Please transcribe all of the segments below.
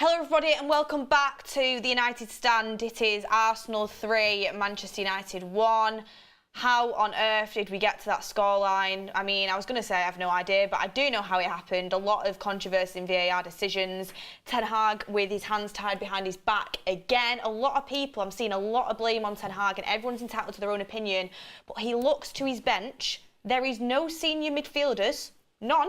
Hello everybody and welcome back to the United Stand. It is Arsenal 3, Manchester United 1. How on earth did we get to that scoreline? I mean, I was going to say I have no idea, but I do know how it happened. A lot of controversy in VAR decisions. Ten Hag with his hands tied behind his back again. A lot of people, I'm seeing a lot of blame on Ten Hag and everyone's entitled to their own opinion. But he looks to his bench. There is no senior midfielders. None.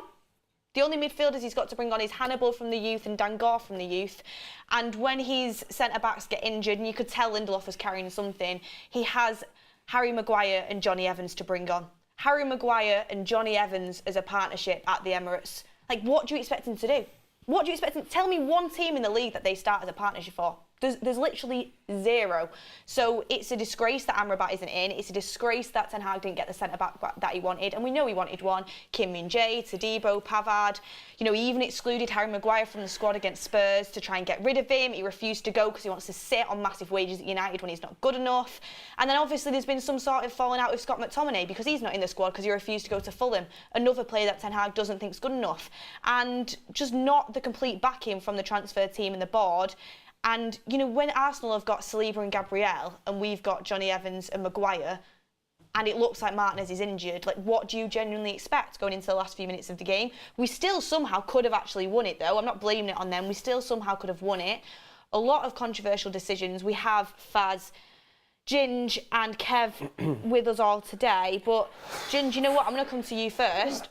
The only midfielders he's got to bring on is Hannibal from the youth and Dangor from the youth. And when his centre-backs get injured, and you could tell Lindelof was carrying something, he has Harry Maguire and Johnny Evans to bring on. Harry Maguire and Johnny Evans as a partnership at the Emirates. Like, what do you expect him to do? What do you expect him to... Tell me one team in the league that they start as a partnership for. There's literally zero. So it's a disgrace that Amrabat isn't in. It's a disgrace that Ten Hag didn't get the centre-back that he wanted. And we know he wanted one. Kim Min-jae, Todibo, Pavard. You know, he even excluded Harry Maguire from the squad against Spurs to try and get rid of him. He refused to go because he wants to sit on massive wages at United when he's not good enough. And then obviously there's been some sort of falling out with Scott McTominay because he's not in the squad because he refused to go to Fulham. Another player that Ten Hag doesn't think is good enough. And just not the complete backing from the transfer team and the board. And, you know, when Arsenal have got Saliba and Gabriel and we've got Johnny Evans and Maguire and it looks like Martinez is injured, like, what do you genuinely expect going into the last few minutes of the game? We still somehow could have actually won it, though. I'm not blaming it on them. We still somehow could have won it. A lot of controversial decisions. We have Faz, Ginge and Kev with us all today. But, Ginge, you know what? I'm going to come to you first.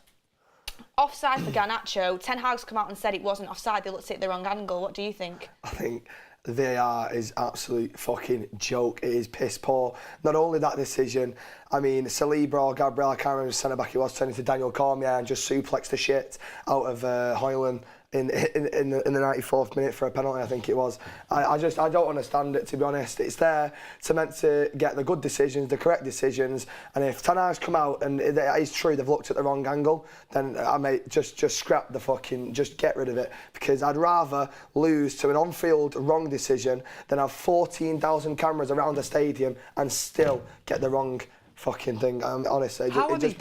Offside for Garnacho. Ten Hag's come out and said it wasn't offside. They looked at the wrong angle. What do you think? I think the VAR is absolute fucking joke. It is piss poor. Not only that decision, I mean, Saliba or Gabriel, I can't remember the centre-back he was, turning to Daniel Cormier and just suplexed the shit out of Hojlund in the 94th minute for a penalty, I think it was. I don't understand it, to be honest. It's there meant to get the good decisions, the correct decisions, and if Ten Hag's come out and it is true they've looked at the wrong angle, then I may just scrap the fucking, just get rid of it, because I'd rather lose to an on-field wrong decision than have 14,000 cameras around the stadium and still get the wrong fucking thing. Honestly, how are they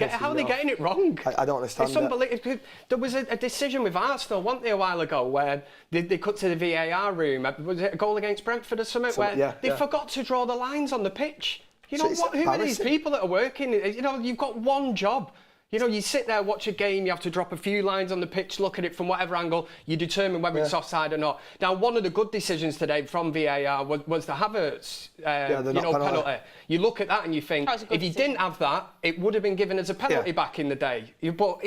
getting it wrong? I don't understand. It's unbelievable. There was a decision with Arsenal, wasn't there, a while ago, where they cut to the VAR room. Was it a goal against Brentford or something? Where they forgot to draw the lines on the pitch. You know what? Who are these people that are working? You know, you've got one job. You know, you sit there, watch a game, you have to drop a few lines on the pitch, look at it from whatever angle, you determine whether it's offside or not. Now, one of the good decisions today from VAR was the Havertz penalty. You look at that and you think, if he didn't have that, it would have been given as a penalty back in the day. But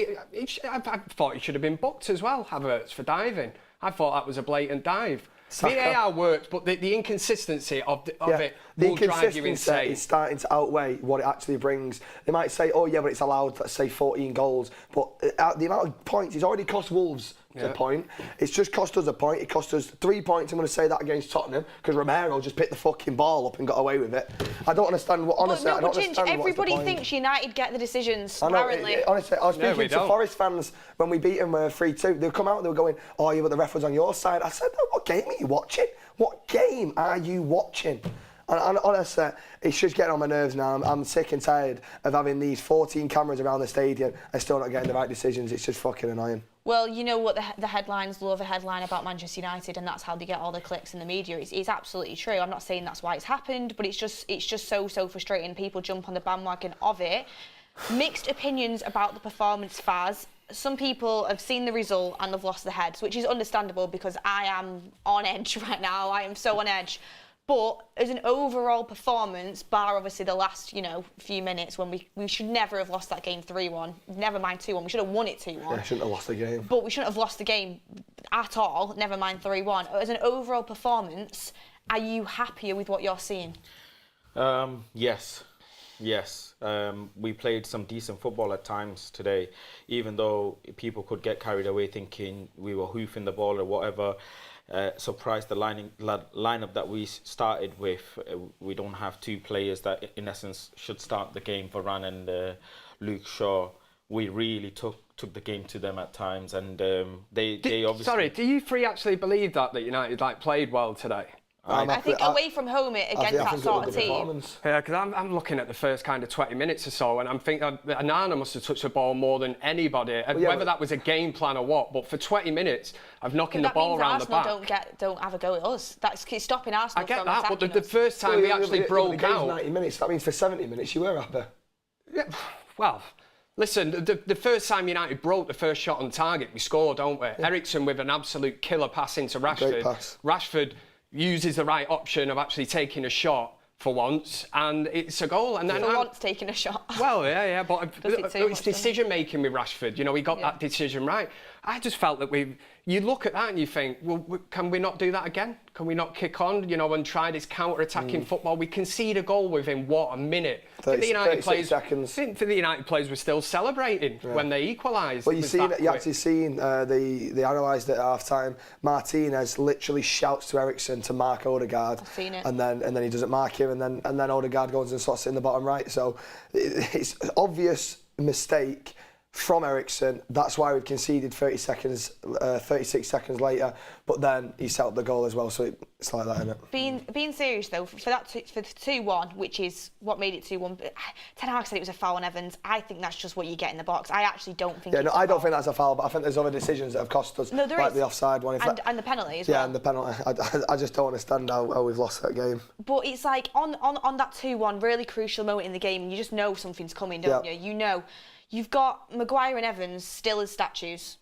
I thought he should have been booked as well, Havertz, for diving. I thought that was a blatant dive. VAR works, but the inconsistency of it will drive you insane. It's starting to outweigh what it actually brings. They might say, oh yeah, but it's allowed, let's say, 14 goals. But the amount of points, it's already cost Wolves a point. It's just cost us a point. It cost us 3 points. I'm going to say that against Tottenham, because Romero just picked the fucking ball up and got away with it. I don't understand what, honestly, I don't understand everybody thinks United get the decisions, apparently. Honestly, I was speaking to Forest fans when we beat them 3-2. They'd come out, they were going, oh yeah, but the ref was on your side. I said, no, what game are you watching? What game are you watching? And honestly, it's just getting on my nerves now. I'm sick and tired of having these 14 cameras around the stadium and still not getting the right decisions. It's just fucking annoying. Well, you know what, the headlines love a headline about Manchester United, and that's how they get all the clicks in the media. It's absolutely true. I'm not saying that's why it's happened, but it's just so frustrating. People jump on the bandwagon of it. Mixed opinions about the performance, Faz. Some people have seen the result and have lost their heads, which is understandable because I am on edge right now. I am so on edge. But as an overall performance, bar obviously the last, few minutes when we should never have lost that game 3-1. Never mind 2-1. We should have won it 2-1. Yeah, shouldn't have lost the game. But we shouldn't have lost the game at all. Never mind 3-1. As an overall performance, are you happier with what you're seeing? Yes. We played some decent football at times today, even though people could get carried away thinking we were hoofing the ball or whatever. Surprised the lineup that we started with. We don't have two players that, in essence, should start the game, Varane and Luke Shaw. We really took the game to them at times, and they obviously... Sorry, do you three actually believe that United played well today? I think away from home against that sort of team. Yeah, because I'm looking at the first kind of 20 minutes or so, and I'm thinking Onana must have touched the ball more than anybody, whether that was a game plan or what. But for 20 minutes of knocking the ball around the back, don't have a go at us. That's stopping Arsenal. I get that, but the first time we actually broke out, 90 minutes. That means for 70 minutes you were happy. Yeah, well. Listen, the first time United broke the first shot on target, we scored, don't we? Yeah. Eriksen with an absolute killer pass into Rashford. Great pass. Rashford uses the right option of actually taking a shot for once, and it's a goal. And then for once taking a shot. Well, yeah, but it's decision making with Rashford. You know, he got that decision right. I just felt that you look at that and you think, well, can we not do that again? Can we not kick on, you know, and try this counter-attacking football? We concede a goal within, what, a minute? 36 seconds. I think the United players were still celebrating when they equalised. Well, you actually seen, they analysed it at half-time. Martinez literally shouts to Eriksen to mark Odegaard. I've seen it. And then he doesn't mark him, and then Odegaard goes and slots it in the bottom right. So it's an obvious mistake from Eriksen. That's why we conceded 36 seconds later. But then he set up the goal as well, so it's like that, isn't it? Being serious though, for the 2-1, which is what made it 2-1. Ten Hag said it was a foul on Evans. I think that's just what you get in the box. I actually don't think. Yeah, I don't think that's a foul, but I think there's other decisions that have cost us, no, there like is. The offside one. And the penalty as well. Yeah, and the penalty. I just don't understand how we've lost that game. But it's like on that 2-1, really crucial moment in the game, you just know something's coming, don't you? You know. You've got Maguire and Evans still as statues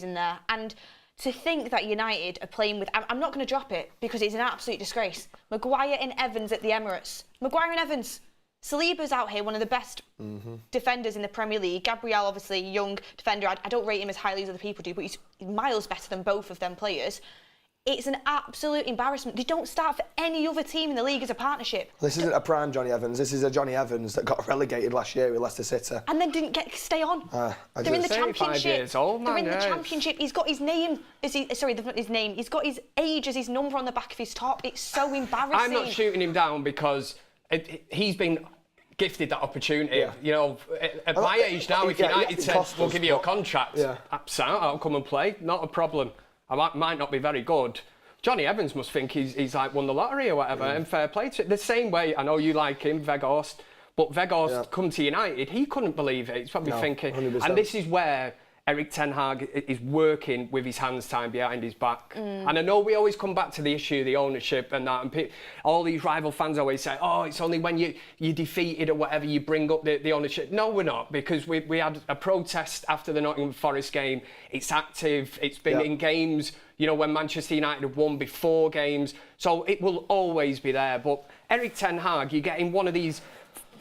in there. And to think that United are playing with... I'm not going to drop it because it's an absolute disgrace. Maguire and Evans at the Emirates. Maguire and Evans. Saliba's out here, one of the best defenders in the Premier League. Gabriel, obviously, young defender. I don't rate him as highly as other people do, but he's miles better than both of them players. It's an absolute embarrassment. They don't start for any other team in the league as a partnership. This isn't a prime Johnny Evans. This is a Johnny Evans that got relegated last year with Leicester City. And then didn't stay on. They're in the Championship. They're in the Championship. He's got his name. His name. He's got his age as his number on the back of his top. It's so embarrassing. I'm not shooting him down because he's been gifted that opportunity. Yeah. You know, at my age now, if United said, we'll give you a contract, I'll come and play. Not a problem. I might not be very good. Johnny Evans must think he's like won the lottery or whatever, and fair play to it. The same way, I know you like him, Weghorst, but Weghorst come to United, he couldn't believe it. He's probably thinking, 100%. And this is where Erik Ten Hag is working with his hands tied behind his back. And I know we always come back to the issue of the ownership and that, and all these rival fans always say, oh, it's only when you're defeated or whatever you bring up the ownership. No, we're not, because we had a protest after the Nottingham Forest game. It's active, it's been in games, you know, when Manchester United have won before games. So it will always be there. But Erik Ten Hag, you're getting one of these,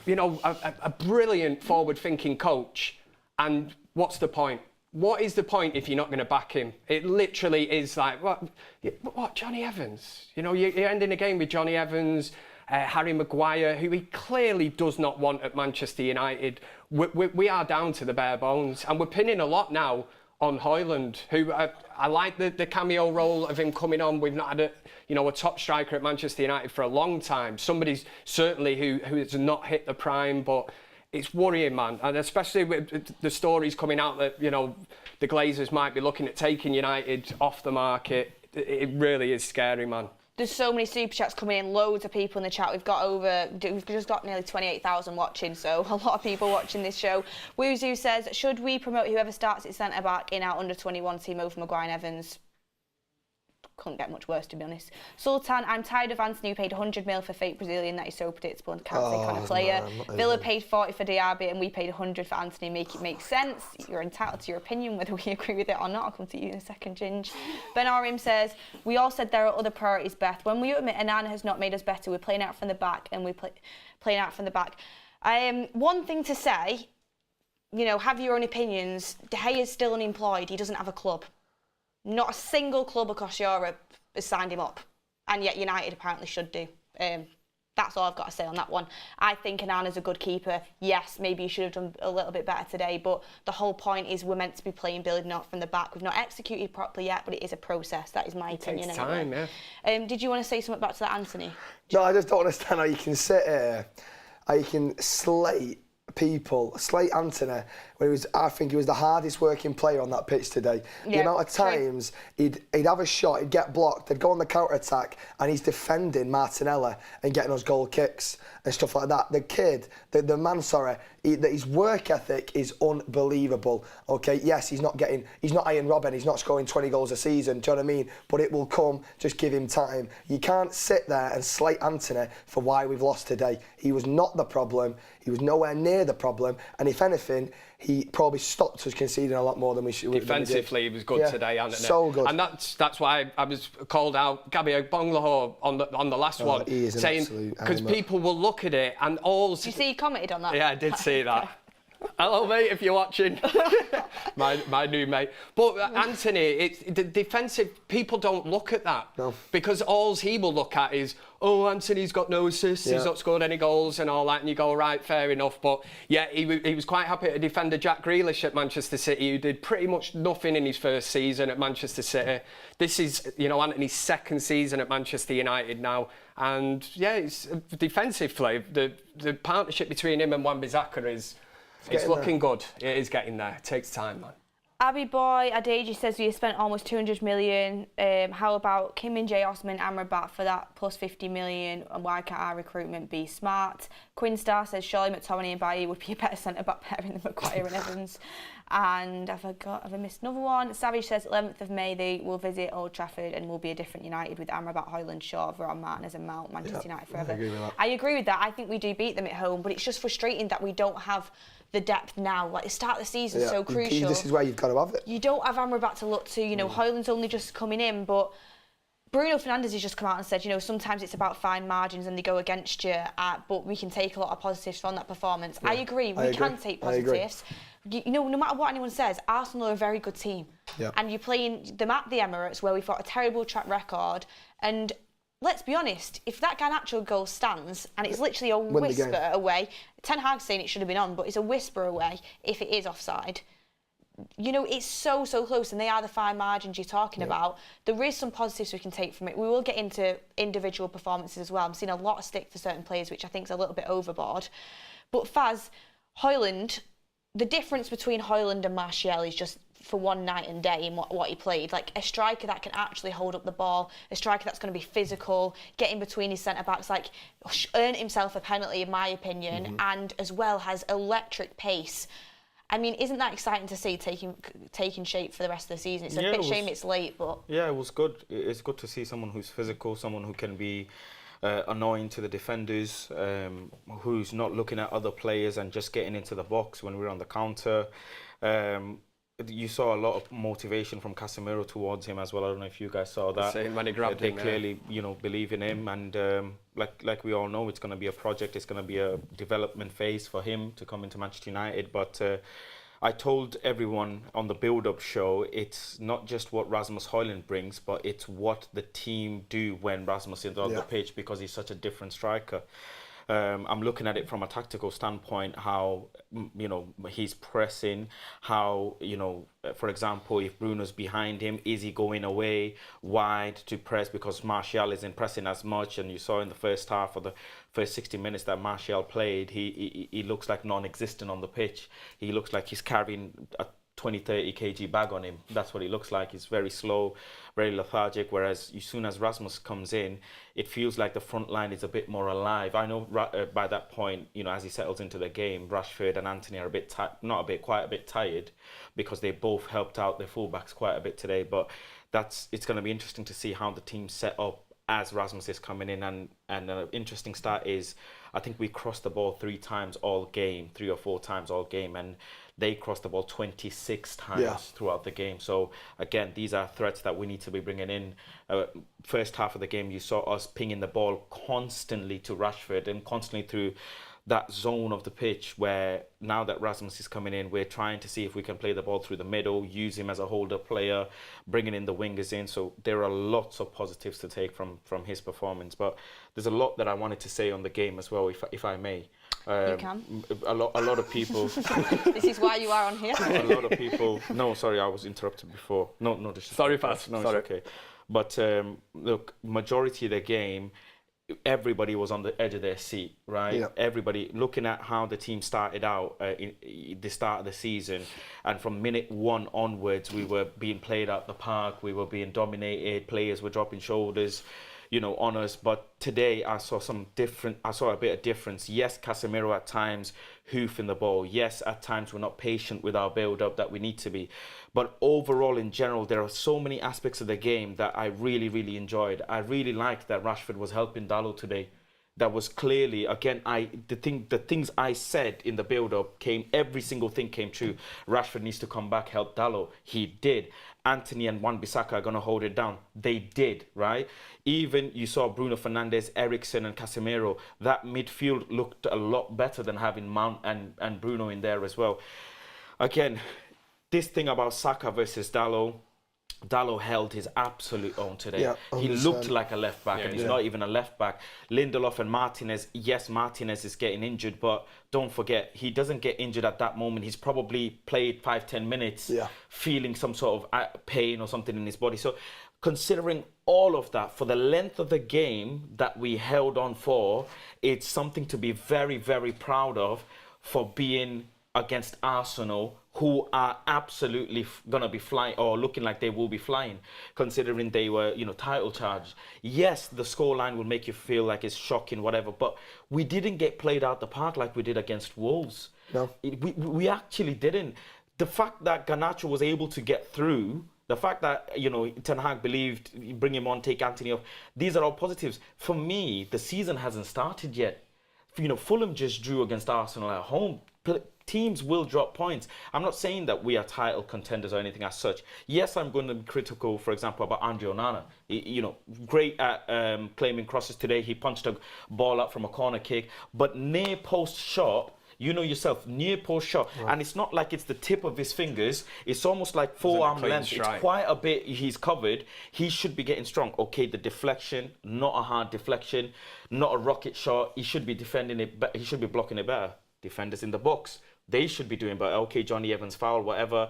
you know, a brilliant forward-thinking coach, and what's the point? What is the point if you're not going to back him? It literally is like, what, Johnny Evans? You know, you're ending the game with Johnny Evans, Harry Maguire, who he clearly does not want at Manchester United. We are down to the bare bones, and we're pinning a lot now on Hojlund, who I like the cameo role of him coming on. We've not had a top striker at Manchester United for a long time. Somebody's certainly who has not hit the prime, but it's worrying, man, and especially with the stories coming out that, you know, the Glazers might be looking at taking United off the market. It really is scary, man. There's so many super chats coming in, loads of people in the chat. We've just got nearly 28,000 watching, so a lot of people watching this show. Woozoo says, should we promote whoever starts at centre back in our under 21 team over Maguire and Evans? Couldn't get much worse, to be honest. Sultan, I'm tired of Anthony, who paid 100 mil for fake Brazilian that is so predictable and can't take on a player. Villa paid 40 for Diaby and we paid 100 for Anthony. Make it make sense. You're entitled to your opinion, whether we agree with it or not. I'll come to you in a second, Ginge. Ben Arim says, we all said there are other priorities, Beth. When we admit Onana has not made us better, we're playing out from the back and playing out from the back. One thing to say, you know, have your own opinions. De Gea is still unemployed. He doesn't have a club. Not a single club across Europe has signed him up, and yet United apparently should do. That's all I've got to say on that one. I think Onana's a good keeper. Yes, maybe he should have done a little bit better today, but the whole point is we're meant to be playing building up from the back. We've not executed properly yet, but it is a process. That is my opinion. It takes time, yeah. Did you want to say something back to that, Anthony? No, I just don't understand how you can sit here, how you can slate Anthony I think he was the hardest working player on that pitch today. The amount of times he'd have a shot, he'd get blocked, they'd go on the counter-attack, and he's defending Martinelli and getting us goal kicks and stuff like that. The man, his work ethic is unbelievable. Okay, yes, he's not Ian Robben, he's not scoring 20 goals a season, do you know what I mean? But it will come, just give him time. You can't sit there and slate Anthony for why we've lost today. He was not the problem, he was nowhere near the problem, and if anything, he probably stopped us conceding a lot more than we should. Defensively, he was good today, Anthony. So good. And that's why I was called out, Gabby Bonglaho, on the last one, saying, because people will look at it and all... Did you see he commented on that? Yeah, I did see that. Hello, mate, if you're watching. my new mate. But Anthony, the defensive, people don't look at that. No. Because all he will look at is, oh, Anthony's got no assists, he's not scored any goals and all that, and you go, right, fair enough. But yeah, he was quite happy to defend Jack Grealish at Manchester City, who did pretty much nothing in his first season at Manchester City. This is, Anthony's second season at Manchester United now. And yeah, it's defensively, the partnership between him and Wan-Bissaka is... It's looking good. It is getting there. It takes time, man. Abby Boy Adeji says we have spent almost 200 million. How about Kim Min-jae, Osman, Amrabat for that plus 50 million? And why can't our recruitment be smart? Quinstar says surely McTominay and Bailly would be a better centre-back pairing than Maguire and Evans. And have I missed another one? Savage says 11th of May they will visit Old Trafford and will be a different United with Amrabat, Hojlund, Shaw, Varane, Martinez and Mount, Manchester United forever. I agree with that. I think we do beat them at home, but it's just frustrating that we don't have the depth now. Like the start of the season is so crucial. This is where you've got to have it. You don't have Amrabat to look to. Hojlund's only just coming in, but Bruno Fernandes has just come out and said, sometimes it's about fine margins and they go against you, but we can take a lot of positives from that performance. Yeah, I agree. We can take positives. No matter what anyone says, Arsenal are a very good team. Yeah. And you're playing them at the Emirates where we've got a terrible track record. And let's be honest, if that Garnacho goal stands and it's literally a whisper away, Ten Hag's saying it should have been on, but it's a whisper away if it is offside. It's so close, and they are the fine margins you're talking about. There is some positives we can take from it. We will get into individual performances as well. I'm seeing a lot of stick for certain players, which I think is a little bit overboard. But Faz, Hojlund, the difference between Hojlund and Martial is just for one night and day in what he played. Like a striker that can actually hold up the ball, a striker that's going to be physical, get in between his centre-backs, like earn himself a penalty, in my opinion, and as well has electric pace. I mean, isn't that exciting to see taking shape for the rest of the season? It's a bit shame it's late, but... Yeah, it was good. It's good to see someone who's physical, someone who can be annoying to the defenders, who's not looking at other players and just getting into the box when we're on the counter. You saw a lot of motivation from Casemiro towards him as well. I don't know if you guys saw that. Same when he grabbed him. They clearly, believe in him, and like we all know, it's going to be a project. It's going to be a development phase for him to come into Manchester United. But I told everyone on the build-up show, it's not just what Rasmus Hojlund brings, but it's what the team do when Rasmus is on the pitch, because he's such a different striker. I'm looking at it from a tactical standpoint, how, he's pressing, how, for example, if Bruno's behind him, is he going away wide to press because Martial isn't pressing as much? And you saw in the first half, or the first 60 minutes that Martial played, he looks like non-existent on the pitch. He looks like he's carrying a 20-30 kg bag on him. That's what he looks like. He's very slow, very lethargic, whereas as soon as Rasmus comes in, it feels like the front line is a bit more alive. I know by that point, as he settles into the game, Rashford and Anthony are quite a bit tired, because they both helped out their fullbacks quite a bit today. But it's going to be interesting to see how the team's set up as Rasmus is coming in. And an interesting start is, I think we crossed the ball 3 or 4 times all game, and they crossed the ball 26 times throughout the game. So again, these are threats that we need to be bringing in. First half of the game, you saw us pinging the ball constantly to Rashford and constantly through that zone of the pitch, where now that Rasmus is coming in, we're trying to see if we can play the ball through the middle, use him as a holder player, bringing in the wingers in. So there are lots of positives to take from his performance. But there's a lot that I wanted to say on the game as well, if I may. You can. A lot of people... This is why you are on here. A lot of people... No, sorry, I was interrupted before. No, this is... Sorry, Faz. No, sorry. It's okay. But look, majority of the game, everybody was on the edge of their seat, right? Yeah. Everybody looking at how the team started out in the start of the season, and from minute 1 onwards, we were being played out the park, we were being dominated, players were dropping shoulders, you know, on us. But today I saw a bit of difference. Yes, Casemiro at times hoofing the ball. Yes, at times we're not patient with our build-up that we need to be. But overall, in general, there are so many aspects of the game that I really, really enjoyed. I really liked that Rashford was helping Dalot today. That was clearly, again, the things I said in the build-up every single thing came true. Rashford needs to come back, help Dalot. He did. Anthony and Wan-Bissaka are going to hold it down. They did, right? Even you saw Bruno Fernandes, Eriksen and Casemiro. That midfield looked a lot better than having Mount and Bruno in there as well. Again, this thing about Saka versus Dalot held his absolute own today. Yeah, he looked like a left back, and he's not even a left back. Lindelof and Martinez, yes, Martinez is getting injured, but don't forget, he doesn't get injured at that moment. He's probably played 5-10 minutes, feeling some sort of pain or something in his body. So considering all of that, for the length of the game that we held on for, it's something to be very, very proud of for being against Arsenal, who are absolutely going to be flying, or looking like they will be flying, considering they were, you know, title charged. Yes, the scoreline will make you feel like it's shocking, whatever, but we didn't get played out the park like we did against Wolves. No. We actually didn't. The fact that Garnacho was able to get through, the fact that, you know, Ten Hag believed, bring him on, take Anthony off, these are all positives. For me, the season hasn't started yet. You know, Fulham just drew against Arsenal at home. Teams will drop points. I'm not saying that we are title contenders or anything as such. Yes, I'm going to be critical, for example, about Andre Onana. You know, great at claiming crosses today. He punched a ball up from a corner kick, but near post shot, you know yourself, near post shot, and it's not like it's the tip of his fingers. It's almost like forearm length. It's quite a bit he's covered. He should be getting strong. Okay, the deflection, not a hard deflection, not a rocket shot. He should be defending it, he should be blocking it better. Defenders in the box, they should be doing better. Okay, Johnny Evans foul, whatever.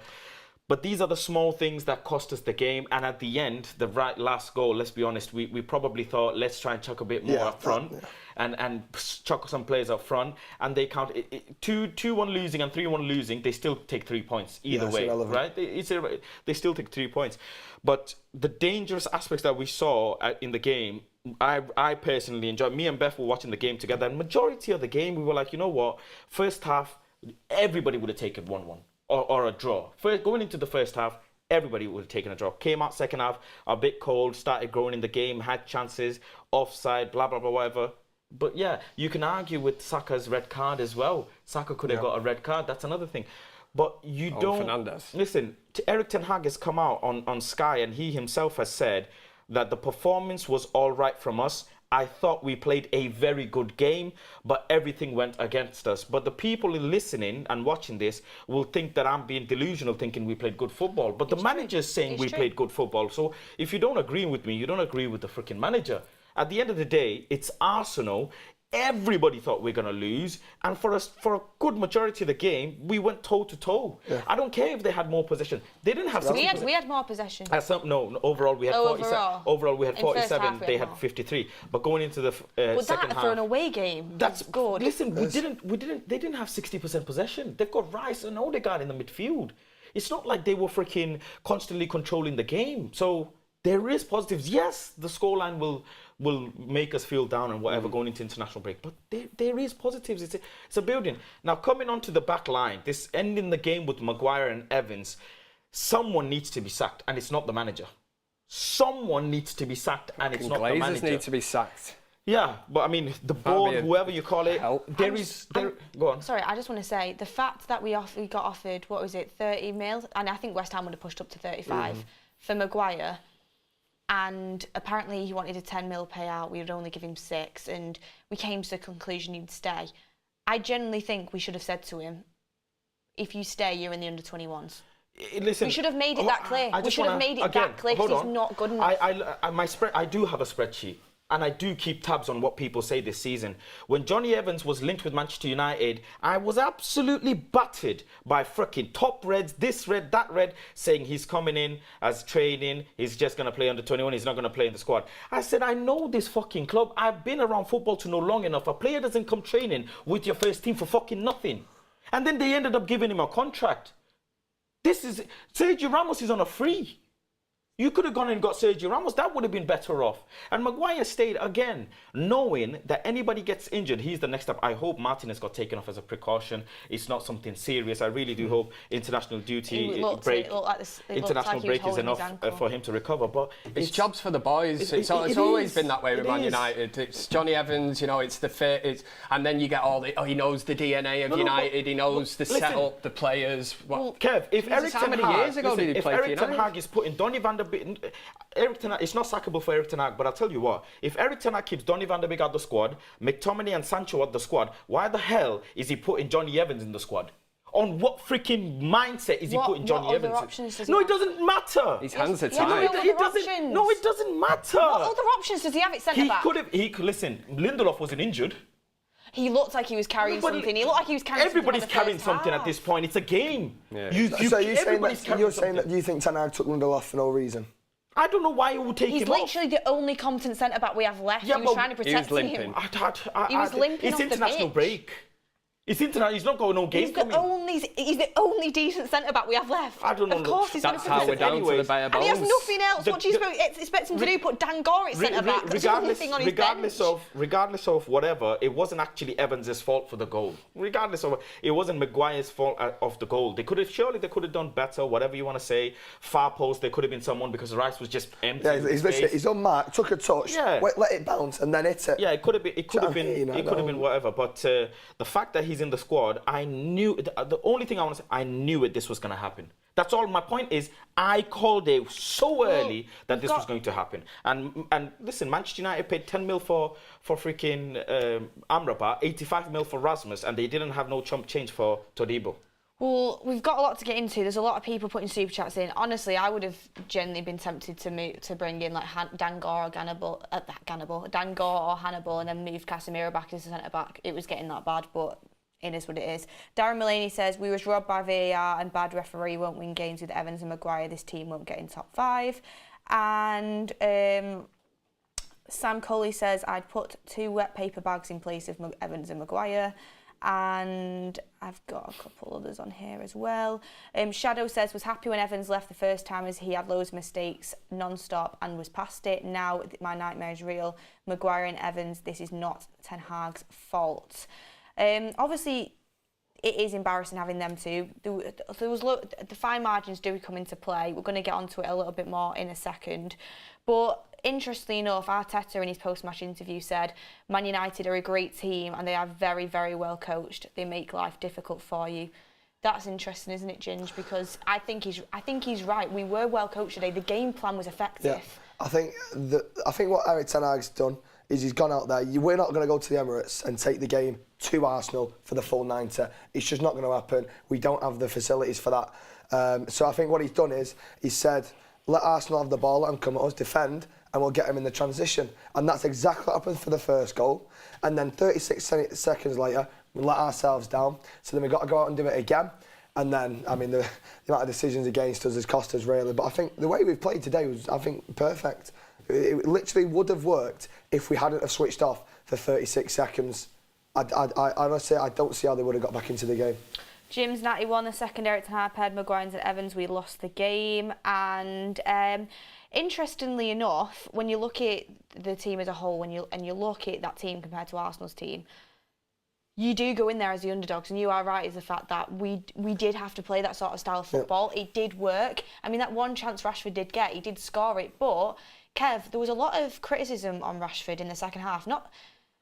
But these are the small things that cost us the game. And at the end, the last goal, let's be honest, we probably thought, let's try and chuck a bit more up front and chuck some players up front. And they count 2-1 losing and 3-1 losing, they still take 3 points either way, right? They still take 3 points. But the dangerous aspects that we saw in the game, I personally enjoyed. Me and Beth were watching the game together, and majority of the game, we were like, you know what? First half, everybody would have taken 1-1 or a draw. Going into the first half, everybody would have taken a draw. Came out second half, a bit cold, started growing in the game, had chances, offside, blah, blah, blah, whatever. But yeah, you can argue with Saka's red card as well. Saka could have got a red card. That's another thing. But you don't... Fernandes. Listen, Erik Ten Hag has come out on Sky, and he himself has said that the performance was all right from us. I thought we played a very good game, but everything went against us. But the people listening and watching this will think that I'm being delusional, thinking we played good football. But the manager's saying we played good football. So if you don't agree with me, you don't agree with the freaking manager. At the end of the day, it's Arsenal. Everybody thought we were going to lose, and for a good majority of the game, we went toe to toe. I don't care if they had more possession. They didn't have. We had more possession. No, overall we had 47. Overall we had 47. They had 53. But going into the second half, for an away game, that's good. Listen, They didn't have 60% possession. They've got Rice and Odegaard in the midfield. It's not like they were freaking constantly controlling the game. So there is positives. Yes, the scoreline will make us feel down and whatever going into international break. But there is positives. It's a building. Now, coming on to the back line, this ending the game with Maguire and Evans, someone needs to be sacked, and it's not the manager. Someone needs to be sacked, and it's not the manager. Glazers need to be sacked. Yeah, but I mean, the board, whoever you call it, go on. Sorry, I just want to say, the fact that we got offered, what was it, 30 mil? And I think West Ham would have pushed up to 35 for Maguire. And apparently he wanted a 10 mil payout. We would only give him 6, and we came to the conclusion he'd stay. I genuinely think we should have said to him, if you stay, you're in the under-21s. Listen, we should have made it that clear. We should have made it that clear because he's not good enough. I do have a spreadsheet. and I do keep tabs on what people say this season. When Johnny Evans was linked with Manchester United, I was absolutely battered by freaking top reds, this red, that red, saying he's coming in as training, he's just going to play under 21, he's not going to play in the squad. I said, I know this fucking club. I've been around football to know long enough. A player doesn't come training with your first team for fucking nothing. And then they ended up giving him a contract. Sergio Ramos is on a free. You could have gone and got Sergio Ramos. That would have been better off. And Maguire stayed, again, knowing that anybody gets injured, he's the next step. I hope Martinez got taken off as a precaution. It's not something serious. I really do hope international duty break is enough for him to recover. But it's jobs for the boys. It's always been that way with Man United. It's Johnny Evans, you know, it's the fit. And then you get all the, he knows the DNA of United. He knows the setup, the players. Well, Kev, if Eric Ten Hag is putting Donny van der Eric Ten Hag, it's not sackable for Eric Ten Hag, but I'll tell you what, if Eric Ten Hag keeps Donny van der Beek out the squad, McTominay and Sancho out the squad, why the hell is he putting Johnny Evans in the squad? On what freaking mindset is he putting Johnny Evans in? No, it doesn't matter. His hands are tied. It doesn't matter. What other options does he have at centre-back? Listen, Lindelof wasn't injured. He looked like he was carrying something. He looked like he was carrying something. Everybody's carrying something at this point. It's a game. Yeah. So you're saying that you think Ten Hag took Lindelof for no reason? I don't know why he would take him off. He's literally the only competent centre-back we have left. Yeah, he was trying to protect him. He was limping off the pitch. It's international break. He's not going no game. He's the only decent centre-back we have left. I don't know. Of course he's That's how we're down to the bare bones. And he has nothing else. What do you expect him to do? Put Dan Gore at centre-back? Regardless of whatever, it wasn't actually Evans' fault for the goal. Regardless of it wasn't Maguire's fault of the goal. They could have done better, whatever you want to say. Far post, there could have been someone because Rice was just empty. Yeah, he's unmarked, took a touch, let it bounce, and then hit it. Yeah, it could have been whatever. But the fact that he's in the squad, I knew the only thing I want to say, I knew this was going to happen. That's all. My point is, I called it so early that this was going to happen. And listen, Manchester United paid 10 mil for freaking Amrabat, 85 mil for Rasmus, and they didn't have no chump change for Todibo. Well, we've got a lot to get into. There's a lot of people putting super chats in. Honestly, I would have genuinely been tempted to bring in like Dan Gore or Hannibal, and then move Casemiro back as a centre back. It was getting that bad, but it is what it is. Darren Mulaney says, we was robbed by VAR and bad referee won't win games with Evans and Maguire. This team won't get in top 5. And Sam Coley says, I'd put 2 wet paper bags in place of Evans and Maguire. And I've got a couple others on here as well. Shadow says, was happy when Evans left the first time as he had loads of mistakes non-stop and was past it. Now my nightmare is real. Maguire and Evans, this is not Ten Hag's fault. Obviously, it is embarrassing having them two. The fine margins do come into play. We're going to get onto it a little bit more in a second. But interestingly enough, Arteta in his post-match interview said, Man United are a great team and they are very, very well coached. They make life difficult for you. That's interesting, isn't it, Ginge? Because I think he's right. We were well coached today. The game plan was effective. Yeah, I think what Eric Ten Hag's done is he's gone out there. We're not going to go to the Emirates and take the game to Arsenal for the full 90. It's just not going to happen. We don't have the facilities for that. So I think what he's done is he said, let Arsenal have the ball, let them come at us, defend, and we'll get them in the transition. And that's exactly what happened for the first goal. And then 36 seconds later, we let ourselves down. So then we've got to go out and do it again. And then, I mean, the amount of decisions against us has cost us really. But I think the way we've played today was, I think, perfect. It literally would have worked if we hadn't have switched off for 36 seconds. I honestly, I don't see how they would have got back into the game. Jim's 91, the second Eric Ten Hag paired Maguire and Evans, we lost the game. And interestingly enough, when you look at the team as a whole, and you look at that team compared to Arsenal's team, you do go in there as the underdogs, and you are right is the fact that we did have to play that sort of style of football. It did work. I mean, that one chance Rashford did get, he did score it, but Kev, there was a lot of criticism on Rashford in the second half, not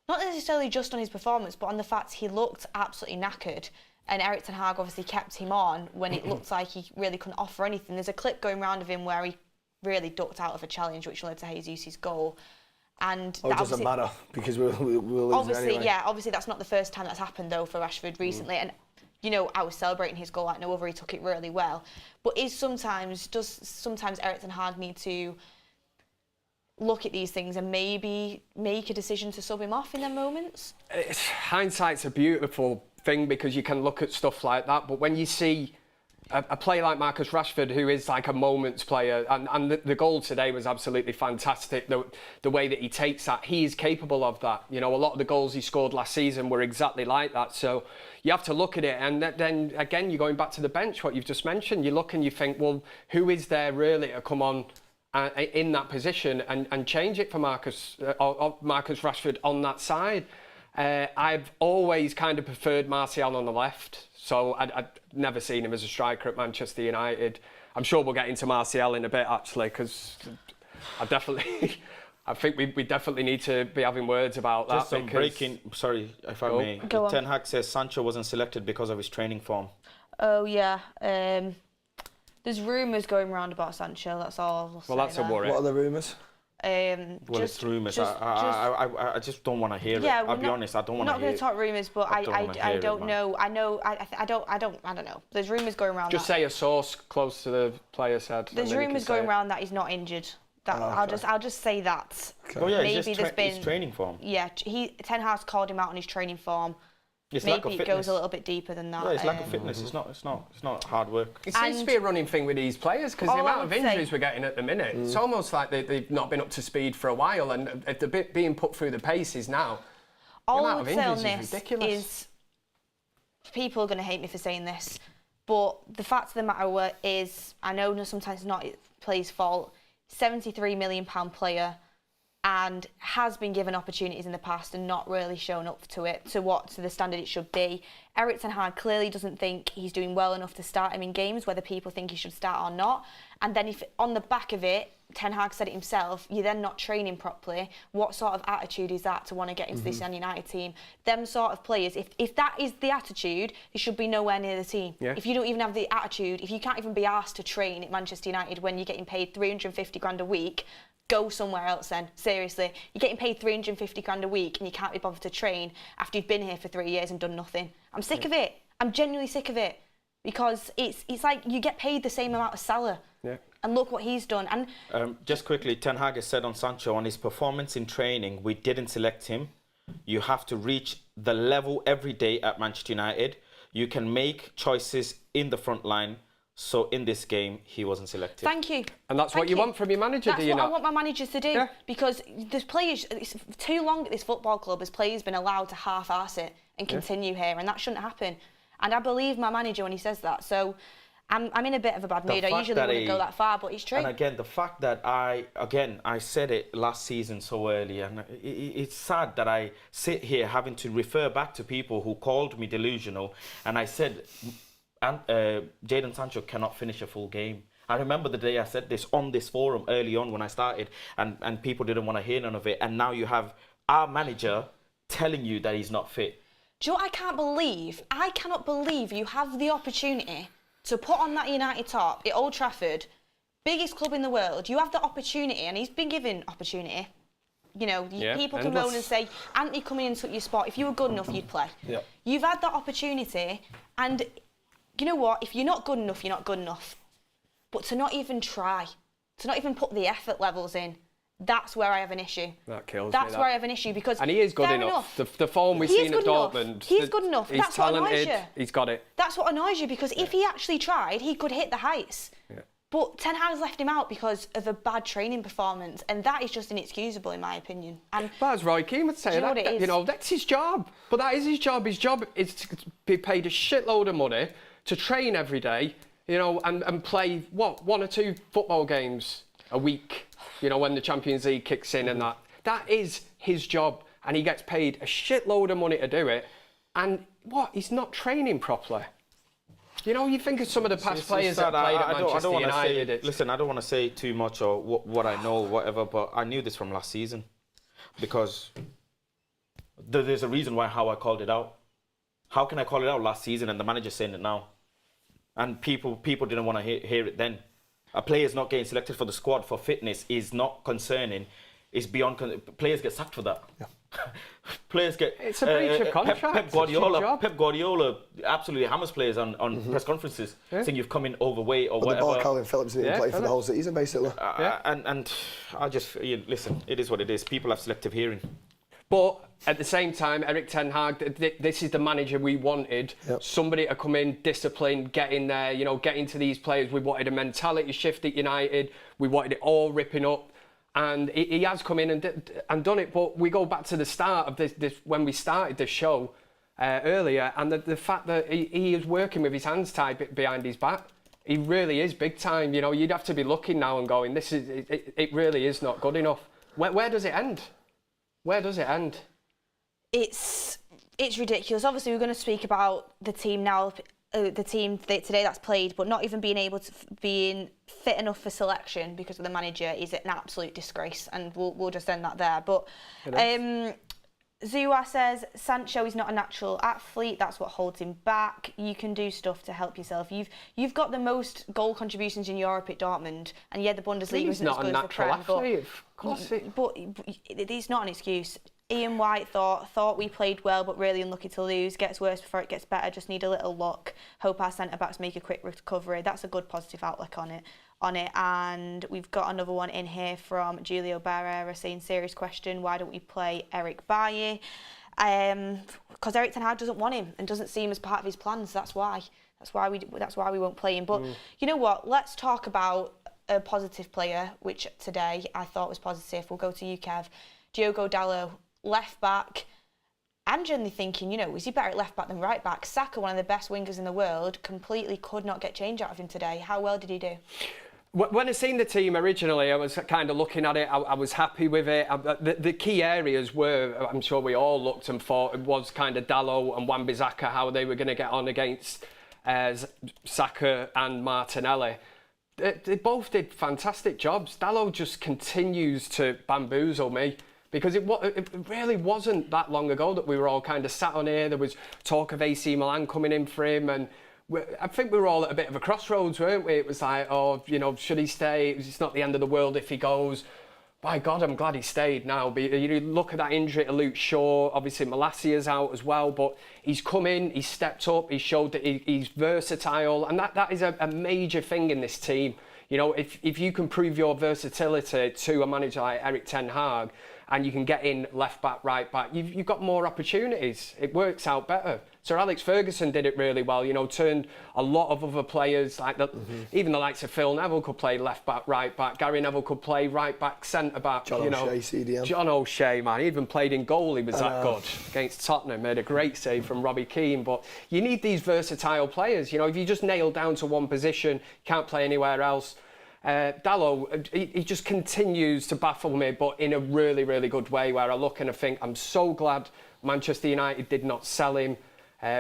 necessarily just on his performance, but on the fact he looked absolutely knackered. And Eric Ten Hag obviously kept him on when it looked like he really couldn't offer anything. There's a clip going round of him where he really ducked out of a challenge, which led to Jesus' goal. And it doesn't matter because we're losing anyway. Yeah, obviously that's not the first time that's happened though for Rashford recently. And you know, I was celebrating his goal like no other. He took it really well. But does sometimes Eric Ten Hag need to look at these things and maybe make a decision to sub him off in them moments? Hindsight's a beautiful thing because you can look at stuff like that, but when you see a player like Marcus Rashford, who is like a moments player, and the goal today was absolutely fantastic. The way that he takes that, he is capable of that. You know, a lot of the goals he scored last season were exactly like that. So you have to look at it, and then again, you're going back to the bench, what you've just mentioned. You look and you think, well, who is there really to come on in that position and change it for Marcus Rashford on that side? I've always kind of preferred Martial on the left. So I'd never seen him as a striker at Manchester United. I'm sure we'll get into Martial in a bit, actually, because I think we definitely need to be having words about that. Just some breaking, sorry if I may. Go on. Ten Hag says Sancho wasn't selected because of his training form. Oh, yeah. There's rumours going around about Sancho, that's all I'll say. Well, that's a worry. What are the rumours? Well, it's rumours. I just don't want to hear it. I'll be honest, I don't want to hear it. We're not going to talk rumours, but I don't know. I don't know. There's rumours going around. Just say a source close to the player said. There's rumours going around that he's not injured. I'll just say that. Okay. Oh yeah, maybe there's been his training form. Yeah, Ten Hag's called him out on his training form. Maybe it goes a little bit deeper than that. Yeah, it's lack of fitness. It's not hard work. It seems to be a running thing with these players because the amount of injuries we're getting at the minute, it's almost like they've not been up to speed for a while, and if they're being put through the paces now, all the I amount would of say on injuries this is ridiculous. is people are going to hate me for saying this, but the fact of the matter is, I know sometimes it's not the player's fault. £73 million player. And has been given opportunities in the past and not really shown up to the standard it should be. Erik ten Hag clearly doesn't think he's doing well enough to start him in games, whether people think he should start or not. And then if on the back of it, Ten Hag said it himself, you're then not training properly. What sort of attitude is that to want to get into this Man United team? Them sort of players, if that is the attitude, they should be nowhere near the team. Yeah. If you don't even have the attitude, if you can't even be asked to train at Manchester United when you're getting paid 350 grand a week, go somewhere else then, seriously. You're getting paid 350 grand a week and you can't be bothered to train after you've been here for 3 years and done nothing. I'm sick of it. I'm genuinely sick of it. Because it's like you get paid the same amount as Salah. Yeah. And look what he's done. And just quickly, Ten Hag has said on Sancho, on his performance in training, we didn't select him. You have to reach the level every day at Manchester United. You can make choices in the front line. So in this game, he wasn't selected. Thank you. And that's what you want from your manager, do you not? That's what I want my managers to do. Yeah. Because there's players, it's too long at this football club as players been allowed to half-arse it and continue here, and that shouldn't happen. And I believe my manager when he says that. So I'm in a bit of a bad mood. I usually wouldn't go that far, but it's true. And again, the fact that I said it last season so early, and it's sad that I sit here having to refer back to people who called me delusional, and I said, Jadon Sancho cannot finish a full game. I remember the day I said this on this forum early on when I started, and people didn't want to hear none of it. And now you have our manager telling you that he's not fit. Do you know what I can't believe? I cannot believe you have the opportunity to put on that United top at Old Trafford, biggest club in the world. You have the opportunity, and he's been given opportunity. You know, people can moan and say, Anthony coming in took your spot. If you were good enough, you'd play. Yeah. You've had that opportunity, and you know what? If you're not good enough, you're not good enough. But to not even try, to not even put the effort levels in, that's where I have an issue. That kills me. That's where I have an issue because. And he is good enough. The form we've seen at Dortmund. He's good enough. He's that's talented. What annoys you. He's got it. That's what annoys you because if he actually tried, he could hit the heights. Yeah. But Ten Hag's left him out because of a bad training performance, and that is just inexcusable in my opinion. And well, as Roy Keane would say, that's his job. But that is his job. His job is to be paid a shitload of money to train every day, and play one or two football games a week, when the Champions League kicks in and that. That is his job, and he gets paid a shitload of money to do it. And he's not training properly. You think of some of the past players that played at Manchester United. Listen, I don't want to say too much or what I know, whatever, but I knew this from last season because there's a reason how I called it out. How can I call it out last season and the manager's saying it now? And people didn't want to hear it then. A player's not getting selected for the squad for fitness is not concerning is beyond. Players get sacked for that. Yeah. Players get. It's a breach of contract. Pep Guardiola absolutely hammers players on press conferences, saying you've come in overweight or whatever. The ball Colin Phillips didn't even play for the whole season, basically. And I just listen. It is what it is. People have selective hearing. But at the same time, Erik ten Hag, this is the manager we wanted. Yep. Somebody to come in, discipline, get in there, get into these players. We wanted a mentality shift at United. We wanted it all ripping up. And he has come in and done it. But we go back to the start of this when we started the show earlier, and the fact that he is working with his hands tied behind his back. He really is big time. You'd have to be looking now and going, it really is not good enough. Where does it end? Where does it end? It's ridiculous. Obviously, we're going to speak about the team now, the team today that's played, but not even being fit enough for selection because of the manager is an absolute disgrace, and we'll just end that there. But Zua says Sancho is not a natural athlete. That's what holds him back. You can do stuff to help yourself. You've got the most goal contributions in Europe at Dortmund, and the Bundesliga isn't as good as the Prem. But it's not an excuse. Ian White thought we played well, but really unlucky to lose. Gets worse before it gets better. Just need a little luck. Hope our centre backs make a quick recovery. That's a good positive outlook on it. And we've got another one in here from Julio Barrera saying, serious question, why don't we play Eric Bailly? Because Erik ten Hag doesn't want him and doesn't see him as part of his plans. That's why we won't play him. But you know what? Let's talk about a positive player, which today I thought was positive. We'll go to you, Kev. Diogo Dalot, left back. I'm generally thinking, is he better at left back than right back? Saka, one of the best wingers in the world, completely could not get change out of him today. How well did he do? When I seen the team originally, I was kind of looking at it. I was happy with it. The key areas were, I'm sure we all looked and thought, it was kind of Dalot and Wan-Bissaka, how they were going to get on against Saka and Martinelli. They both did fantastic jobs. Dalot just continues to bamboozle me. Because it really wasn't that long ago that we were all kind of sat on here. There was talk of AC Milan coming in for him, and I think we were all at a bit of a crossroads, weren't we? It was like, should he stay? It's not the end of the world if he goes. By God, I'm glad he stayed now. But you look at that injury to Luke Shaw, obviously Malacia's out as well, but he's come in, he's stepped up, he's showed that he's versatile, and that is a major thing in this team. If you can prove your versatility to a manager like Erik ten Hag, and you can get in left back, right back, you've got more opportunities. It works out better. Sir Alex Ferguson did it really well, turned a lot of other players, like even the likes of Phil Neville could play left back, right back, Gary Neville could play right back, centre back. John O'Shea, CDM. John O'Shea, man, he even played in goal, he was that good against Tottenham, made a great save from Robbie Keane. But you need these versatile players, if you just nail down to one position, can't play anywhere else. Dalot, he just continues to baffle me, but in a really, really good way, where I look and I think, I'm so glad Manchester United did not sell him.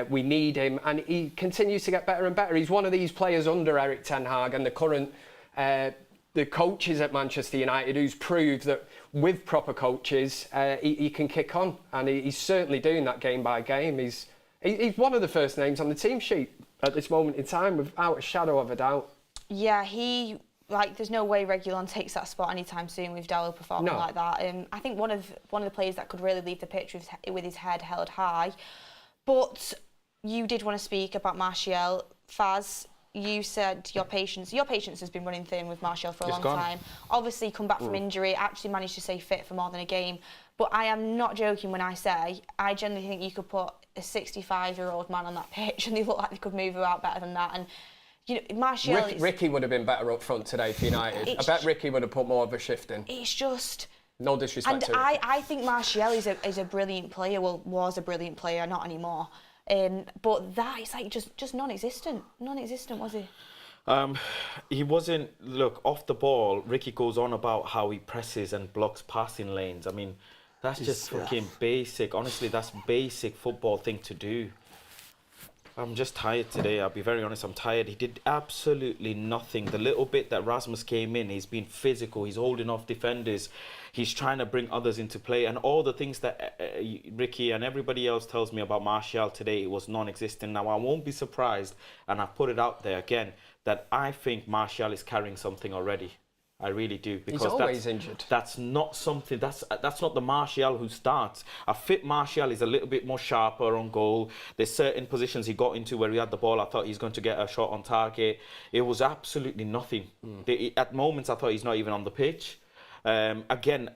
We need him, and he continues to get better and better. He's one of these players under Erik ten Hag and the current the coaches at Manchester United who's proved that with proper coaches, he can kick on, and he's certainly doing that game by game. He's one of the first names on the team sheet at this moment in time, without a shadow of a doubt. Yeah, there's no way Reguilon takes that spot anytime soon with Dalot performing like that. I think one of the players that could really leave the pitch with his head held high. But you did want to speak about Martial. Faz, you said your patience has been running thin with Martial for a long time. Obviously come back from injury, actually managed to stay fit for more than a game. But I am not joking when I say I genuinely think you could put a 65-year-old man on that pitch and they look like they could move about better than that. And Martial Ricky would have been better up front today for United. I bet Ricky would have put more of a shift in. It's just... No disrespect to him. And I think Martial is a brilliant player. Well, was a brilliant player, not anymore. But that is like just non-existent. Non-existent, was he? He wasn't. Look, off the ball, Ricky goes on about how he presses and blocks passing lanes. I mean, that's just fucking basic. Honestly, that's basic football thing to do. I'm just tired today, I'll be very honest, I'm tired. He did absolutely nothing. The little bit that Rasmus came in, he's been physical, he's holding off defenders, he's trying to bring others into play, and all the things that Ricky and everybody else tells me about Martial today, it was non-existent. Now, I won't be surprised, and I've put it out there again, that I think Martial is carrying something already. I really do, because he's always injured. That's not something. That's not the Martial who starts. A fit Martial is a little bit more sharper on goal. There's certain positions he got into where he had the ball. I thought he's going to get a shot on target. It was absolutely nothing. At moments, I thought he's not even on the pitch. Again,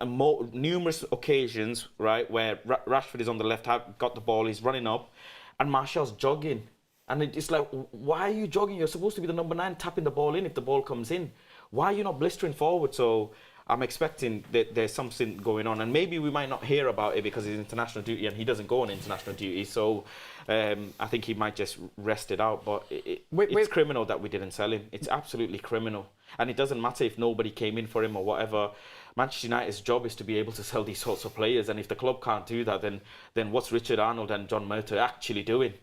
numerous occasions, right, where Rashford is on the left, got the ball, he's running up, and Martial's jogging. And it's like, why are you jogging? You're supposed to be the number 9 tapping the ball in if the ball comes in. Why are you not blistering forward? So I'm expecting that there's something going on. And maybe we might not hear about it because he's international duty and he doesn't go on international duty. So I think he might just rest it out. But it's criminal that we didn't sell him. It's absolutely criminal. And it doesn't matter if nobody came in for him or whatever. Manchester United's job is to be able to sell these sorts of players. And if the club can't do that, then what's Richard Arnold and John Murtough actually doing?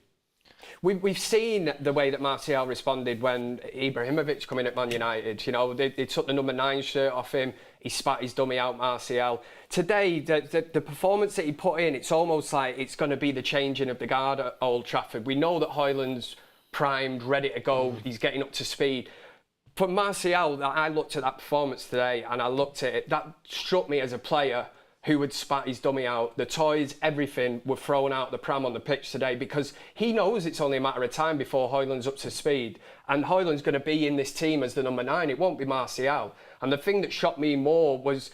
We've seen the way that Martial responded when Ibrahimovic come in at Man United. You know, they took the number 9 shirt off him. He spat his dummy out, Martial. Today, the performance that he put in, it's almost like it's going to be the changing of the guard at Old Trafford. We know that Hojlund's primed, ready to go. He's getting up to speed. For Martial, I looked at that performance today and I looked at it. That struck me as a player who would spat his dummy out. The toys, everything were thrown out the pram on the pitch today because he knows it's only a matter of time before Hojlund's up to speed. And Hojlund's going to be in this team as the number 9. It won't be Martial. And the thing that shocked me more was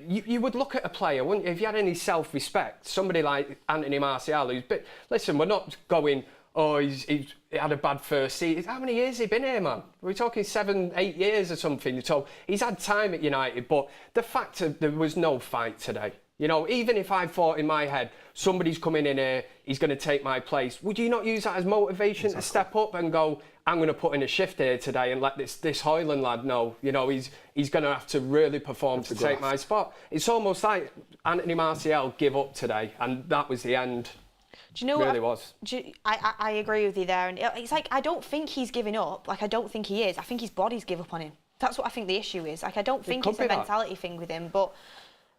you would look at a player, wouldn't you, if you had any self-respect, somebody like Anthony Martial, who's listen, we're not going, oh, he's had a bad first season. How many years has he been here, man? We're talking 7, 8 years or something. So he's had time at United, but the fact that there was no fight today, you know, even if I thought in my head, somebody's coming in here, he's going to take my place, would you not use that as motivation to step up and go, I'm going to put in a shift here today and let this Hojlund lad know, you know, he's going to have to really perform to take my spot. It's almost like Anthony Martial give up today, and that was the end. Do you know what? Really was. I agree with you there, and it's like I don't think he's giving up. Like I don't think he is. I think his body's give up on him. That's what I think the issue is. Like I don't think it's a mentality thing with him, but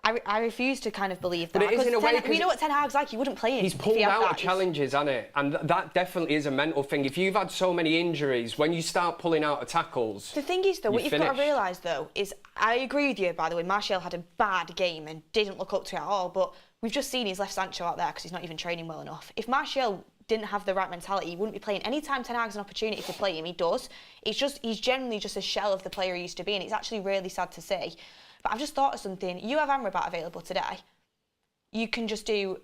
I refuse to kind of believe that. But it is in a way, we know what Ten Hag's like. He wouldn't play him. He's pulled out of challenges, hasn't it? And that definitely is a mental thing. If you've had so many injuries, when you start pulling out of tackles, the thing is though, what you've got to realise though is, I agree with you. By the way, Martial had a bad game and didn't look up to it at all, but we've just seen he's left Sancho out there because he's not even training well enough. If Martial didn't have the right mentality, he wouldn't be playing. Anytime Ten Hag has an opportunity to play him, he does. He's generally just a shell of the player he used to be, and it's actually really sad to see. But I've just thought of something. You have Amrabat available today. You can just do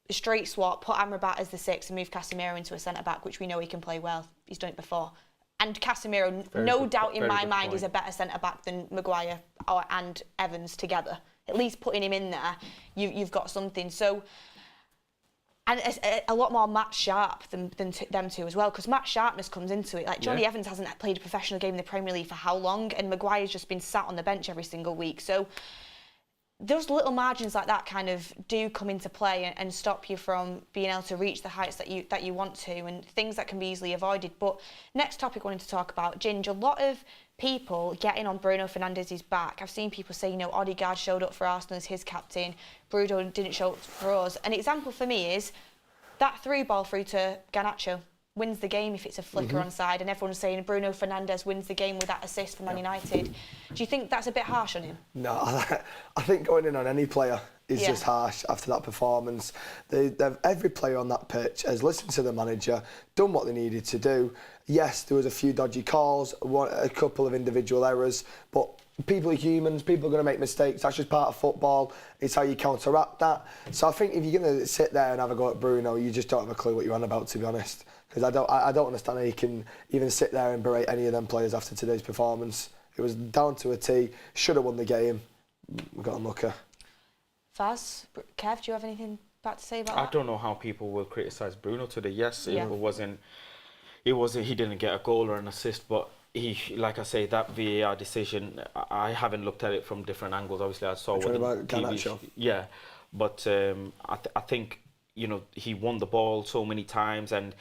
a straight swap, put Amrabat as the 6 and move Casemiro into a centre-back, which we know he can play well. He's done it before. And Casemiro, no doubt in my mind, is a better centre-back than Maguire and Evans together. At least putting him in there, you've got something. So, and a lot more match sharp than them two as well, because match sharpness comes into it. Like Johnny Evans hasn't played a professional game in the Premier League for how long, and Maguire's just been sat on the bench every single week. So those little margins like that kind of do come into play and stop you from being able to reach the heights that you want to, and things that can be easily avoided. But next topic I wanted to talk about, Ginge, a lot of people getting on Bruno Fernandes's back. I've seen people say, you know, Odegaard showed up for Arsenal as his captain, Bruno didn't show up for us. An example for me is that through ball through to Garnacho wins the game if it's a flicker on side, and everyone's saying Bruno Fernandes wins the game with that assist for Man United. Do you think that's a bit harsh on him? No, I think going in on any player is just harsh after that performance. Every player on that pitch has listened to the manager, done what they needed to do. Yes, there was a few dodgy calls, a couple of individual errors, but people are humans, people are going to make mistakes. That's just part of football. It's how you counteract that. So I think if you're going to sit there and have a go at Bruno, you just don't have a clue what you're on about, to be honest. Because I don't understand how you can even sit there and berate any of them players after today's performance. It was down to a T. Should have won the game. We got unlucky. Faz, Kev, do you have anything bad to say about that? I don't know how people will criticise Bruno today. Yes, it wasn't. He didn't get a goal or an assist, but like I say, that VAR decision, I haven't looked at it from different angles. Obviously, I saw what about Garnacho. Yeah, but I think, you know, he won the ball so many times, and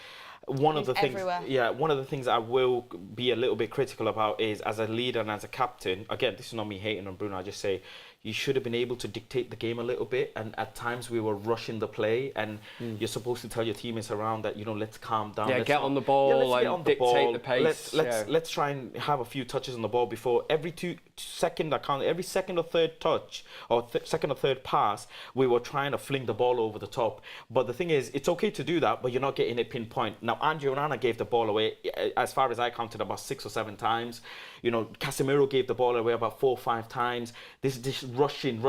one of the things I will be a little bit critical about is, as a leader and as a captain, again, this is not me hating on Bruno, I just say you should have been able to dictate the game a little bit, and at times we were rushing the play, and you're supposed to tell your teammates around that, you know, let's calm down. Get on the ball and dictate the pace. Let's try and have a few touches on the ball before every two every second or third touch or second or third pass, we were trying to fling the ball over the top. But the thing is, it's okay to do that, but you're not getting it pinpoint. Now, Andre Onana gave the ball away, as far as I counted, about 6 or 7 times. You know, Casemiro gave the ball away about 4 or 5 times. This rushing.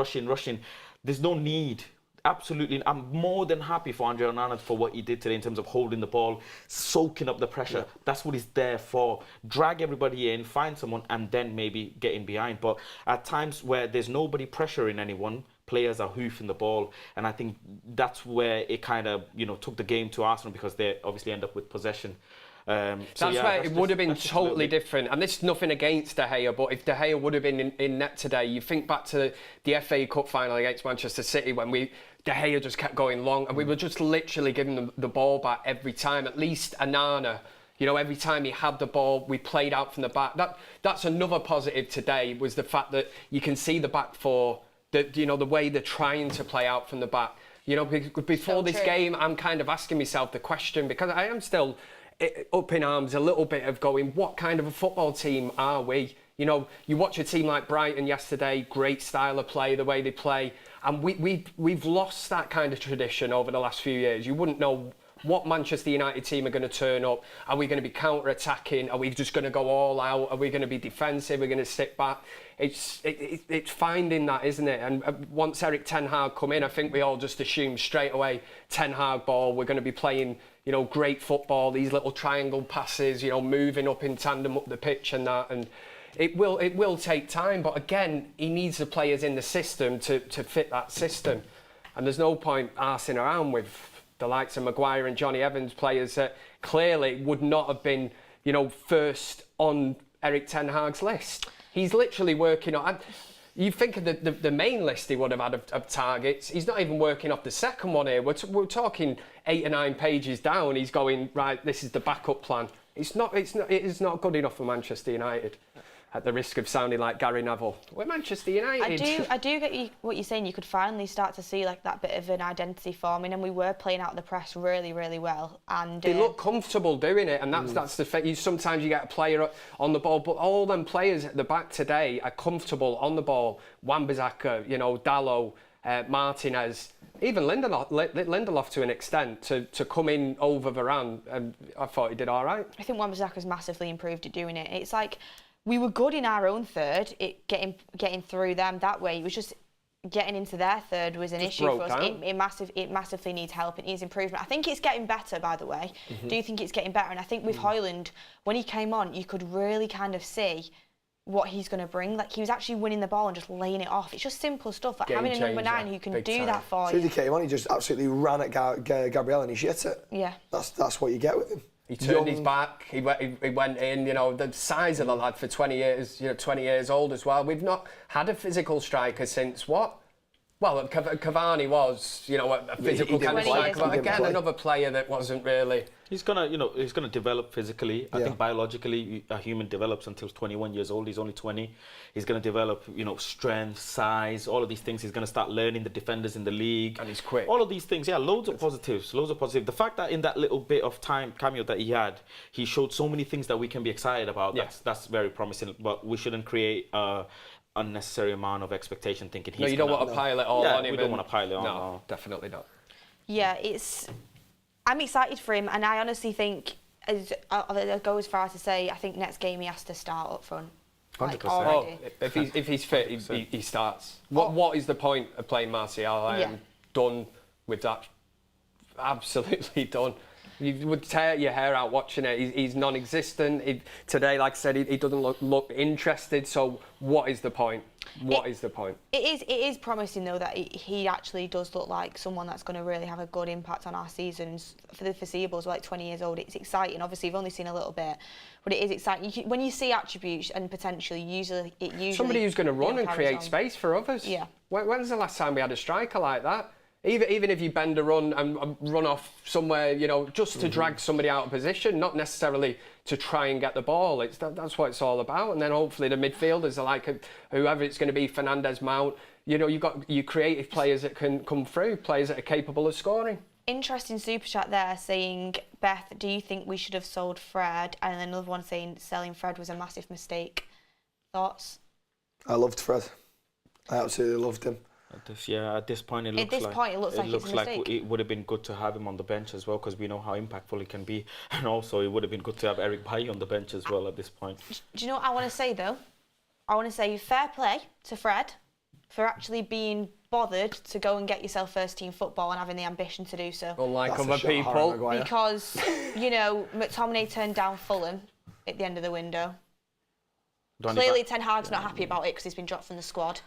There's no need. Absolutely. I'm more than happy for Andre Onana for what he did today in terms of holding the ball, soaking up the pressure. Yeah. That's what he's there for. Drag everybody in, find someone, and then maybe get in behind. But at times where there's nobody pressuring anyone, players are hoofing the ball. And I think that's where it kind of, you know, took the game to Arsenal, because they obviously end up with possession. That's where it would have been totally different. And this is nothing against De Gea, but if De Gea would have been in net today, you think back to the FA Cup final against Manchester City when De Gea just kept going long, and we were just literally giving them the ball back every time. At least Onana, you know, every time he had the ball, we played out from the back. That's another positive today, was the fact that you can see the back four, you know, the way they're trying to play out from the back. You know, before this game, I'm kind of asking myself the question, because I am still up in arms a little bit of going, what kind of a football team are we? You know, you watch a team like Brighton yesterday, great style of play, the way they play, and we've lost that kind of tradition over the last few years. You wouldn't know what Manchester United team are going to turn up. Are we going to be counter-attacking? Are we just going to go all out? Are we going to be defensive? Are we going to sit back? It's finding that, isn't it? And once Erik Ten Hag come in, I think we all just assumed straight away, Ten Hag ball, we're going to be playing, you know, great football, these little triangle passes, you know, moving up in tandem up the pitch and that. And it will take time, but again, he needs the players in the system to fit that system. And there's no point arsing around with the likes of Maguire and Johnny Evans, players that clearly would not have been, you know, first on Erik Ten Hag's list. He's literally working on... You think of the main list he would have had of targets. He's not even working off the second one here. We're talking 8 or 9 pages down. He's going, right, this is the backup plan. It is not good enough for Manchester United. At the risk of sounding like Gary Neville, we're Manchester United. I do get what you're saying. You could finally start to see like that bit of an identity forming, and we were playing out the press really, really well. And they look comfortable doing it, and that's the thing. Sometimes you get a player on the ball, but all them players at the back today are comfortable on the ball. Wan-Bissaka, you know, Dalot, Martinez, even Lindelof to an extent to come in over Varane, and I thought he did all right. I think Wan-Bissaka's massively improved at doing it. It's like, we were good in our own third, getting through them that way. It was just getting into their third was an issue for us. It massively needs help. It needs improvement. I think it's getting better, by the way. Do you think it's getting better? And I think with Hojlund, when he came on, you could really kind of see what he's going to bring. Like, he was actually winning the ball and just laying it off. It's just simple stuff. Like having a number 9 who can do that for you. So he came on, he just absolutely ran at Gabriel and he shit it. Yeah. That's what you get with him. He turned his back, he went in, you know, the size of the lad for 20 years, you know, 20 years old as well. We've not had a physical striker since what? Well, Cavani was, you know, a physical kind of striker, but again, another player that wasn't really... He's gonna develop physically. I think biologically, a human develops until 21 years old. He's only 20. He's gonna develop, you know, strength, size, all of these things. He's gonna start learning the defenders in the league. And he's quick. All of these things, loads of positives. The fact that in that little bit of time cameo that he had, he showed so many things that we can be excited about. Yeah. That's very promising. But we shouldn't create unnecessary amount of expectation thinking he's... No, you don't want to pile it all on him. We don't want to pile it on. No, definitely not. Yeah, I'm excited for him, and I honestly think, I'll go as far as to say, I think next game he has to start up front. 100%. Already. If he's fit, he starts. What is the point of playing Martial? I am done with that. Absolutely done. You would tear your hair out watching it. He's non-existent. Today, like I said, he doesn't look interested. So what is the point? What is the point? It is promising, though, that he actually does look like someone that's going to really have a good impact on our seasons for the foreseeables. Like 20 years old, it's exciting. Obviously, you've only seen a little bit, but it is exciting. When you see attributes and potential, usually somebody who's going to run and create space for others. Yeah. When's the last time we had a striker like that? Even if you bend a run and run off somewhere, you know, just to drag somebody out of position, not necessarily to try and get the ball. That's what it's all about. And then hopefully the midfielders are like whoever it's going to be, Fernandes, Mount. You know, you've got your creative players that can come through, players that are capable of scoring. Interesting super chat there saying, Beth, do you think we should have sold Fred? And then another one saying selling Fred was a massive mistake. Thoughts? I loved Fred. I absolutely loved him. At this point, it looks like it would have been good to have him on the bench as well, because we know how impactful he can be, and also it would have been good to have Eric Bailly on the bench as well at this point. Do you know what I want to say though? I want to say fair play to Fred for actually being bothered to go and get yourself first team football and having the ambition to do so. Unlike other people. Because, you know, McTominay turned down Fulham at the end of the window. Clearly Ten Hag's not happy about it because he's been dropped from the squad.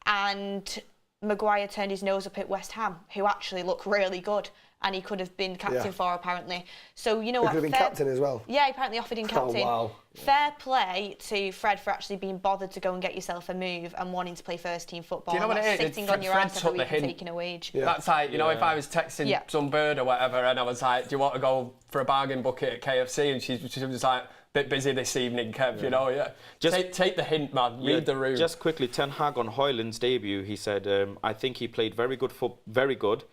And Maguire turned his nose up at West Ham, who actually look really good, and he could have been captain for, apparently. So, you know what? He could have been captain as well. Yeah, he apparently offered him captain. Oh, wow. Fair play to Fred for actually being bothered to go and get yourself a move and wanting to play first team football. Do you know what it is? Sitting on your ass every week and taking a wage. Yeah. That's like, you know, if I was texting some bird or whatever and I was like, do you want to go for a bargain bucket at KFC? And she was like, bit busy this evening, Kev, you know, Just take the hint, man. Read the room. Just quickly, Ten Hag on Hojlund's debut, he said, I think he played very good,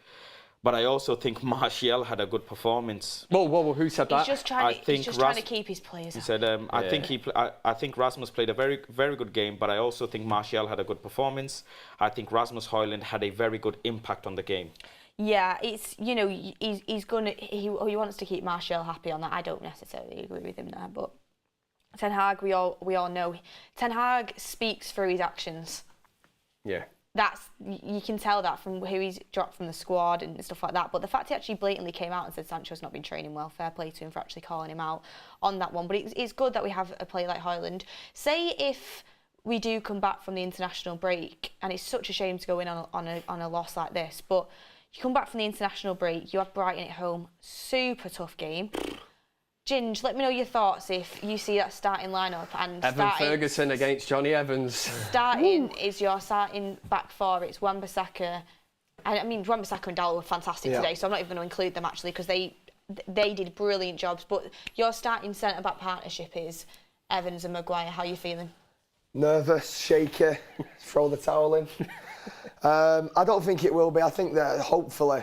but I also think Martial had a good performance. Whoa, who said that? He's just trying to keep his players. He said, I think Rasmus played a very good game, but I also think Martial had a good performance. I think Rasmus Hojlund had a very good impact on the game. Yeah, it's, you know, he wants to keep Martial happy on that. I don't necessarily agree with him there, but Ten Hag, we all know, Ten Hag speaks through his actions. Yeah. You can tell that from who he's dropped from the squad and stuff like that. But the fact he actually blatantly came out and said Sancho's not been training well, fair play to him for actually calling him out on that one. But it's good that we have a player like Hojlund. Say if we do come back from the international break, and it's such a shame to go in on a loss like this, but you come back from the international break, you have Brighton at home, super tough game. Ginge, let me know your thoughts if you see that starting lineup and Ferguson against Johnny Evans. Starting is your starting back four. It's Wan-Bissaka, and I mean Wan-Bissaka and Dalot were fantastic today, so I'm not even going to include them actually because they did brilliant jobs. But your starting centre back partnership is Evans and Maguire. How are you feeling? Nervous, shaky, throw the towel in. I don't think it will be. I think that hopefully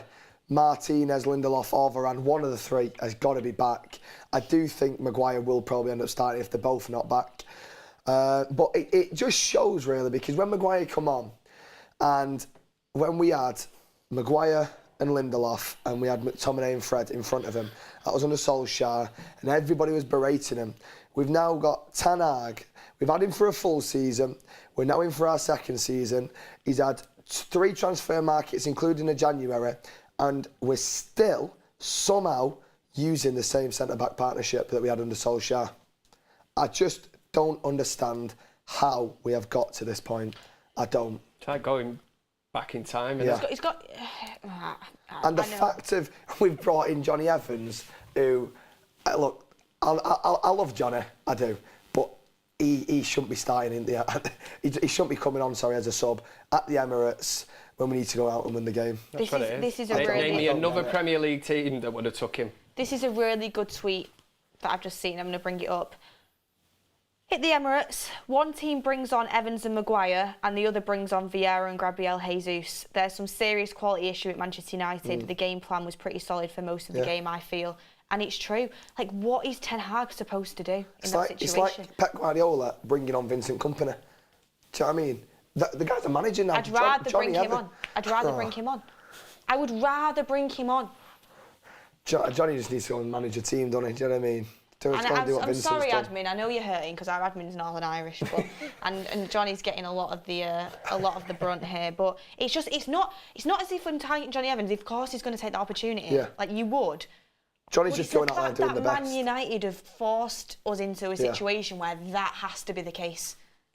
Martinez, Lindelof, or Varane, one of the three has got to be back. I do think Maguire will probably end up starting if they're both not back. But it just shows really, because when Maguire come on, and when we had Maguire and Lindelof and we had McTominay and Fred in front of him, that was under Solskjaer, and everybody was berating him. We've now got Ten Hag. We've had him for a full season. We're now in for our second season. He's had 3 transfer markets, including a January, and we're still somehow using the same centre-back partnership that we had under Solskjaer. I just don't understand how we have got to this point. I don't. It's like going back in time. Yeah. He's got and the fact of we've brought in Johnny Evans, who, look, I love Johnny, I do, but he shouldn't be starting in the. He shouldn't be coming on, as a sub at the Emirates when we need to go out and win the game. This is a really... Name me another Premier League team that would have took him. This is a really good tweet that I've just seen. I'm going to bring it up. Hit the Emirates. One team brings on Evans and Maguire, and the other brings on Vieira and Gabriel Jesus. There's some serious quality issue at Manchester United. The game plan was pretty solid for most of the game, I feel. And it's true. Like, what is Ten Hag supposed to do in that situation? It's like Pep Guardiola bringing on Vincent Kompany. Do you know what I mean? The guy's a manager now. I'd rather bring him on. I'd rather bring him on. I would rather bring him on. Johnny just needs to go and manage a team, doesn't he? Do you know what I mean? I'm sorry, admin. I know you're hurting because our admin's Northern Irish, but and Johnny's getting a lot of the brunt here. But it's not as if when targeting Johnny Evans, of course he's going to take the opportunity. Yeah. Like you would. Johnny's just going out there doing the best. Man United have forced us into a situation where that has to be the case.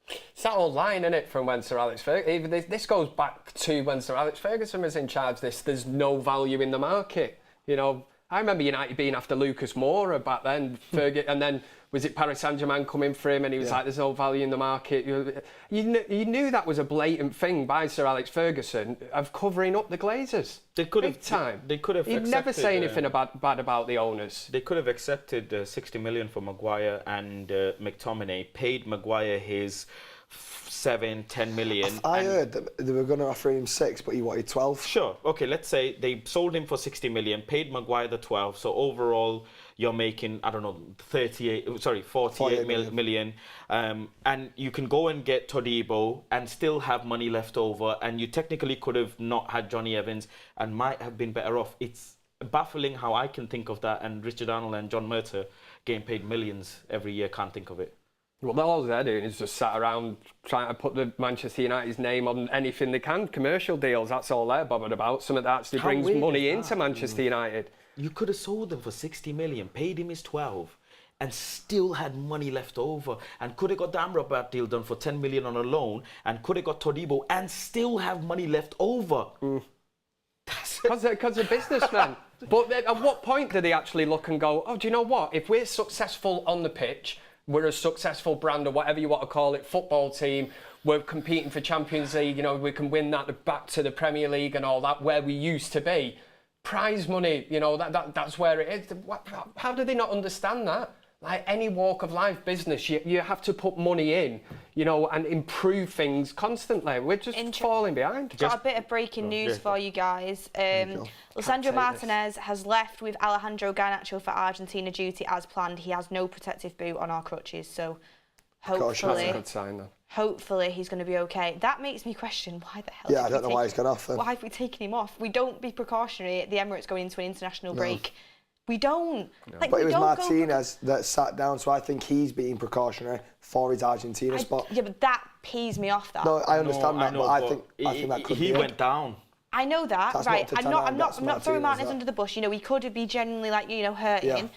It's that old line, isn't it, from when Sir Alex Ferguson... This goes back to when Sir Alex Ferguson was in charge. There's no value in the market. You know, I remember United being after Lucas Moura back then. And then, was it Paris Saint-Germain coming for him and he was like, there's no value in the market. You knew that was a blatant thing by Sir Alex Ferguson of covering up the Glazers. They could have... Big time. They could have He'd never say anything bad about the owners. They could have accepted 60 million for Maguire and McTominay, paid Maguire his 7-10 million. I heard that they were going to offer him 6, but he wanted 12. Sure. Okay, let's say they sold him for 60 million, paid Maguire the 12. So overall, you're making, I don't know, 48 million. And you can go and get Todibo and still have money left over. And you technically could have not had Johnny Evans and might have been better off. It's baffling how I can think of that, and Richard Arnold and John Murtaugh getting paid millions every year can't think of it. Well, all they're doing is just sat around trying to put the Manchester United's name on anything they can. Commercial deals, that's all they're bothered about. Something that actually brings money into Manchester United. You could have sold them for 60 million, paid him his 12, and still had money left over, and could have got the Amrabat deal done for 10 million on a loan, and could have got Todibo and still have money left over. Because they're businessmen. But at what point do they actually look and go, oh, do you know what? If we're successful on the pitch, we're a successful brand or whatever you want to call it, football team, we're competing for Champions League, you know, we can win that back to the Premier League and all that, where we used to be. Prize money, you know, that's where it is. How do they not understand that? Like any walk of life business, you have to put money in, you know, and improve things constantly. We're just falling behind. Got a bit of breaking news for you guys. Lisandro Martinez has left with Alejandro Garnacho for Argentina duty as planned. He has no protective boot on our crutches, so hopefully, that's a good sign, then. Hopefully he's going to be okay. That makes me question why the hell. Yeah, I don't know why he's gone off then. Why have we taken him off? We don't be precautionary at the Emirates going into an international break. We don't. No. Like, but it was Martinez that sat down, so I think he's being precautionary for his Argentina spot. Yeah, but that pees me off. That. No, I understand that, but I think that could be he went down. I know that, right? I'm not throwing Martinez under the bus. You know, he could be genuinely hurting,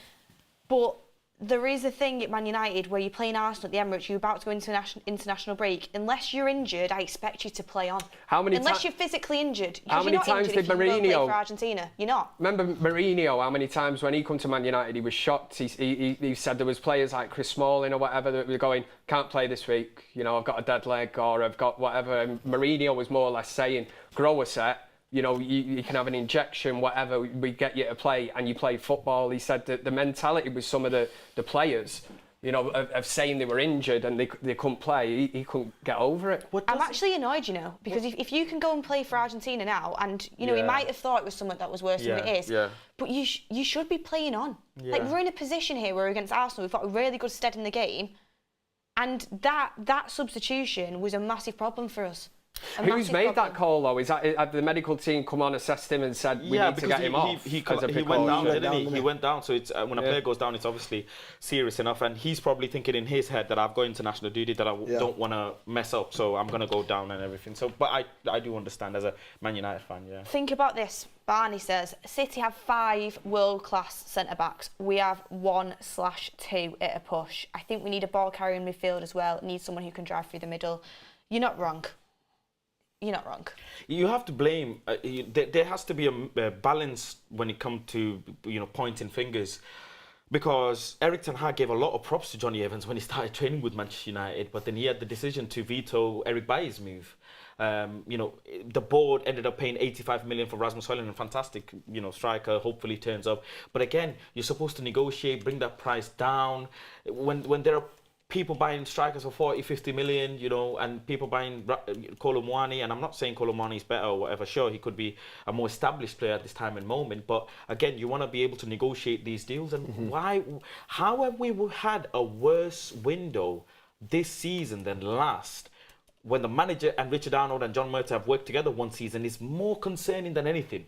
but there is a thing at Man United where you're playing Arsenal at the Emirates, you're about to go into an international break. Unless you're injured, I expect you to play on. Unless you're physically injured. How many times did Mourinho for Argentina? You're not. Remember Mourinho? How many times when he come to Man United, he was shocked. He said there was players like Chris Smalling or whatever that were going, can't play this week. You know, I've got a dead leg or I've got whatever. And Mourinho was more or less saying, grow a set. You know, you can have an injection, whatever, we get you to play, and you play football. He said that the mentality with some of the players, you know, of saying they were injured and they couldn't play, he couldn't get over it. I'm actually annoyed, you know, because if you can go and play for Argentina now, and, you know, he might have thought it was something that was worse than it is, but you should be playing on. Like, we're in a position here where against Arsenal, we've got a really good stead in the game, and that substitution was a massive problem for us. Who's made that call though? Is that had the medical team come on, assessed him and said we need to get him off? He went down, didn't he? He went down. So it's when a player goes down, it's obviously serious enough. And he's probably thinking in his head that I've got international duty that I don't want to mess up, so I'm going to go down and everything. So, but I do understand as a Man United fan. Yeah. Think about this. Barney says City have 5 world-class centre-backs. We have 1/2 at a push. I think we need a ball-carrying midfield as well. Need someone who can drive through the middle. You're not wrong. You're not wrong. You have to blame. There has to be a balance when it comes to pointing fingers, because Erik ten Hag gave a lot of props to Johnny Evans when he started training with Manchester United, but then he had the decision to veto Eric Bailly's move. The board ended up paying 85 million for Rasmus Hojlund, a fantastic, striker. Hopefully turns up. But again, you're supposed to negotiate, bring that price down. When there are people buying strikers for 40, 50 million, and people buying Kolo Muani, and I'm not saying Kolo Muani is better or whatever. Sure, he could be a more established player at this time and moment, but again, you want to be able to negotiate these deals. And how have we had a worse window this season than last, when the manager and Richard Arnold and John Murtaugh have worked together one season, is more concerning than anything.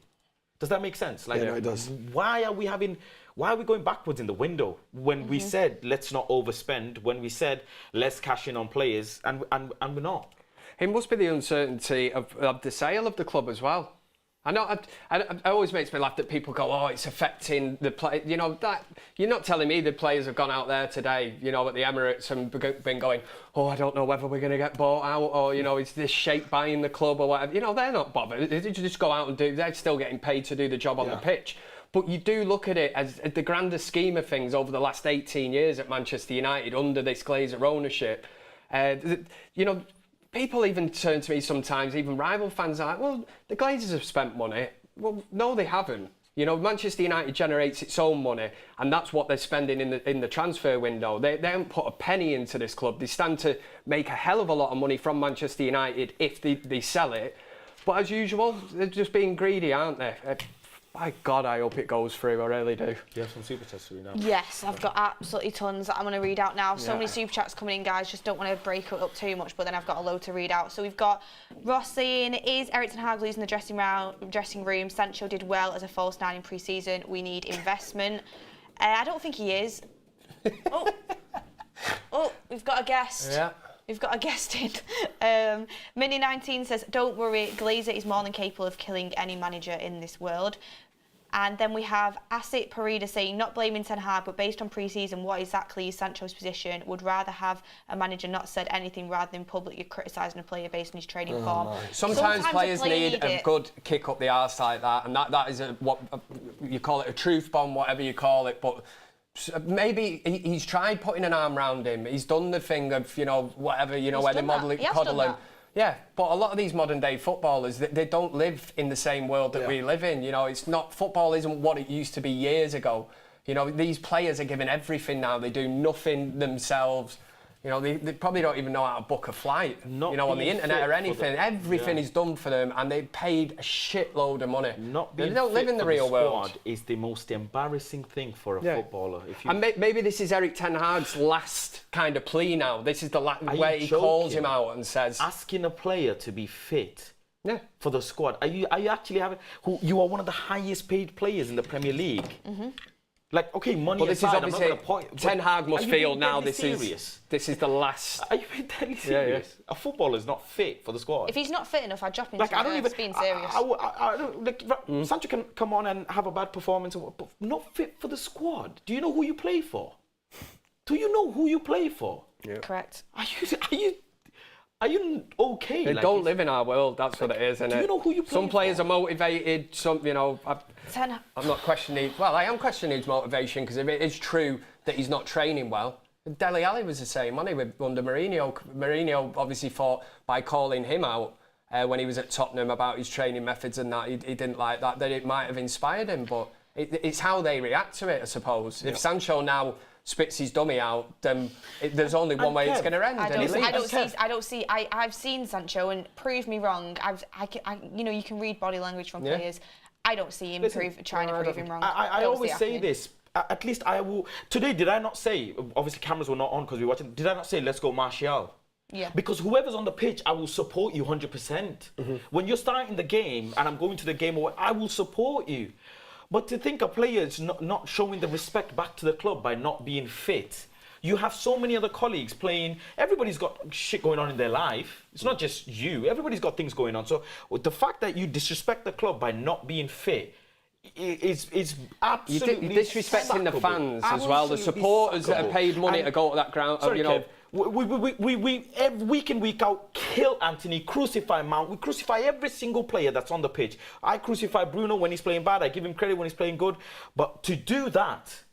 Does that make sense? Like, yeah, no, it does. Why are we going backwards in the window when we said let's not overspend, when we said let's cash in on players, and we're not? It must be the uncertainty of the sale of the club as well. I know. It always makes me laugh that people go, "Oh, it's affecting the play." That you're not telling me the players have gone out there today, at the Emirates and been going, "Oh, I don't know whether we're going to get bought out, or is this Sheikh buying the club or whatever." They're not bothered. They just go out and they're still getting paid to do the job on the pitch. But you do look at it as the grander scheme of things over the last 18 years at Manchester United under this Glazer ownership. People even turn to me sometimes, even rival fans are like, well, the Glazers have spent money. Well, no, they haven't. You know, Manchester United generates its own money, and that's what they're spending in the transfer window. They haven't put a penny into this club. They stand to make a hell of a lot of money from Manchester United if they sell it. But as usual, they're just being greedy, aren't they? By God, I hope it goes through. I really do. You have some super chats for you now. Yes, I've got absolutely tons that I'm going to read out now. So many super chats coming in, guys. Just don't want to break it up too much, but then I've got a load to read out. So we've got Ross saying, is Erik ten Hag losing the dressing room? Sancho did well as a false nine in pre-season. We need investment. I don't think he is. Oh, we've got a guest. Yeah. We've got a guest in. Mini19 says, don't worry, Glazer is more than capable of killing any manager in this world. And then we have Asit Parida saying, not blaming Ten Hag, but based on pre-season, what exactly is Sancho's position? Would rather have a manager not said anything rather than publicly criticising a player based on his training form. Sometimes players need a good kick up the arse like that, and that is what you call it, a truth bomb, whatever you call it. But maybe he's tried putting an arm around him. He's done the thing of, whatever, where they model it, coddle him. Yeah, but a lot of these modern day footballers, they don't live in the same world that we live in. Football isn't what it used to be years ago. These players are given everything now. They do nothing themselves. They probably don't even know how to book a flight, on the internet or anything. Everything is done for them, and they paid a shitload of money. They don't live in the real world. Is the most embarrassing thing for a footballer. And maybe this is Erik ten Hag's last kind of plea now. This is the way he calls him out and says, asking a player to be fit for the squad. Are you actually having? You are one of the highest paid players in the Premier League. Mm-hmm. Like, okay, money this aside, is obviously, I'm not going to point. Ten Hag must feel now this serious? is the last. Are you being deadly serious? A footballer is not fit for the squad. If he's not fit enough, I'd drop him. I don't even. Being serious. Sancho can come on and have a bad performance, but not fit for the squad. Do you know who you play for? Do you know who you play for? Yeah. Correct. Are you okay? They don't live in our world. That's what it is, isn't it? Do you know who you play for? Some players are motivated. Some, I'm not questioning. Well, I am questioning his motivation because if it is true that he's not training well, Dele Alli was the same, wasn't he, under Mourinho? Mourinho obviously thought by calling him out when he was at Tottenham about his training methods and that he didn't like that it might have inspired him. But it's how they react to it, I suppose. If Sancho now spits his dummy out, then there's only one way it's going to end. I've seen Sancho, and prove me wrong. You can read body language from players. I don't see him trying to prove him wrong. I always say this. At least I will. Today, did I not say? Obviously, cameras were not on because we were watching. Did I not say let's go Martial? Yeah. Because whoever's on the pitch, I will support you 100%. Mm-hmm. When you're starting the game and I'm going to the game, I will support you. But to think a player is not showing the respect back to the club by not being fit. You have so many other colleagues playing. Everybody's got shit going on in their life. It's not just you. Everybody's got things going on. So the fact that you disrespect the club by not being fit is absolutely You're disrespecting the fans as well. The supporters that are paid money to go to that ground. Sorry, Kev, we week in, week out, kill Anthony, crucify Mount. We crucify every single player that's on the pitch. I crucify Bruno when he's playing bad. I give him credit when he's playing good. But to do that,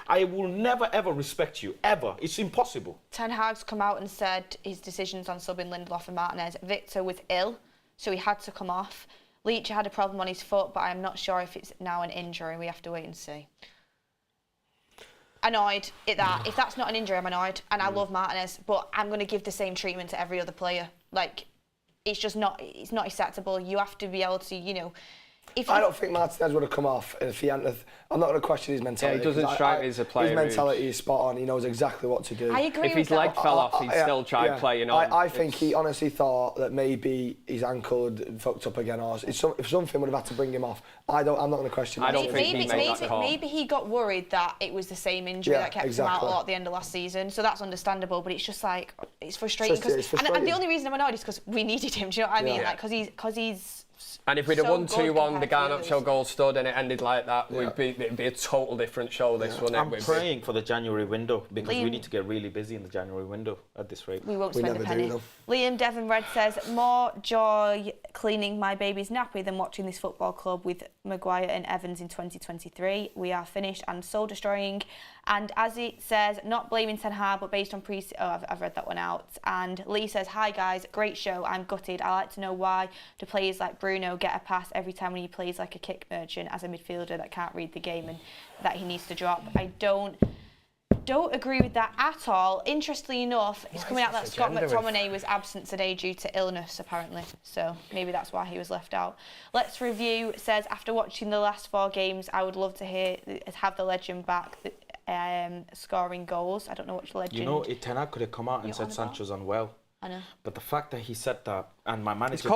I will never, ever respect you, ever. It's impossible. Ten Hag's come out and said his decisions on subbing Lindelof and Martinez. Victor was ill, so he had to come off. Leach had a problem on his foot, but I'm not sure if it's now an injury. We have to wait and see. Annoyed at that. If that's not an injury, I'm annoyed. And I love Martinez, but I'm going to give the same treatment to every other player. It's just not acceptable. You have to be able to, I don't think Martinez would have come off if he hadn't. I'm not going to question his mentality. Yeah, he doesn't strike me as a player. His mentality is spot on. He knows exactly what to do. I agree if his leg fell off, he'd still try playing on. I think he honestly thought that maybe his ankle had fucked up again, or if something would have had to bring him off. I'm not going to question. I don't think he made that call. Maybe he got worried that it was the same injury that kept him out a lot at the end of last season. So that's understandable. But it's just it's frustrating. And the only reason I'm annoyed is because we needed him. Do you know what I mean? Because he's. And if we'd have won 2-1, the Garnacho goal stood and it ended like that, it'd be a total different show, this, wouldn't it? I'm praying for the January window because we need to get really busy in the January window at this rate. We won't spend a penny. Liam Devon Red says, more joy cleaning my baby's nappy than watching this football club with Maguire and Evans in 2023. We are finished and soul destroying. And as it says, not blaming Ten Hag, but based on I've read that one out. And Lee says, hi guys, great show. I'm gutted. I like to know why do players like Bruno Bruno get a pass every time when he plays like a kick merchant as a midfielder that can't read the game and that he needs to drop. I don't agree with that at all. Interestingly enough, it's coming out that Scott McTominay was absent today due to illness, apparently. So maybe that's why he was left out. Let's Review says, after watching the last 4 games, I would love to have the legend back scoring goals. I don't know which legend. You know, Ten Hag could have come out and said Sancho's unwell. I know. But the fact that he said that, and my manager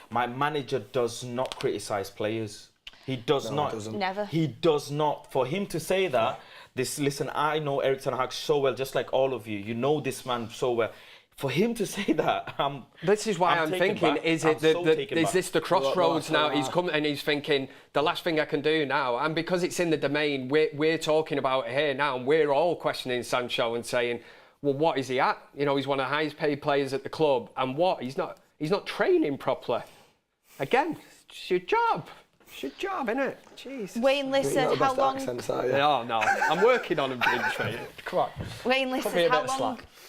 My manager does not criticise players. He does not. Never. He does not. For him to say that, listen, I know Erik Ten Hag so well, just like all of you. You know this man so well. For him to say that, this is why I'm thinking: is this the crossroads now? He's come and he's thinking the last thing I can do now, and because it's in the domain, we're talking about it here now, and we're all questioning Sancho and saying, well, what is he at? You know, he's one of the highest paid players at the club, and what? He's not training properly. Again, it's your job. It's your job, innit? Jeez. Wayne Liss says, how long... Oh, no. I'm working on him being trained. Come on. Wayne Liss says,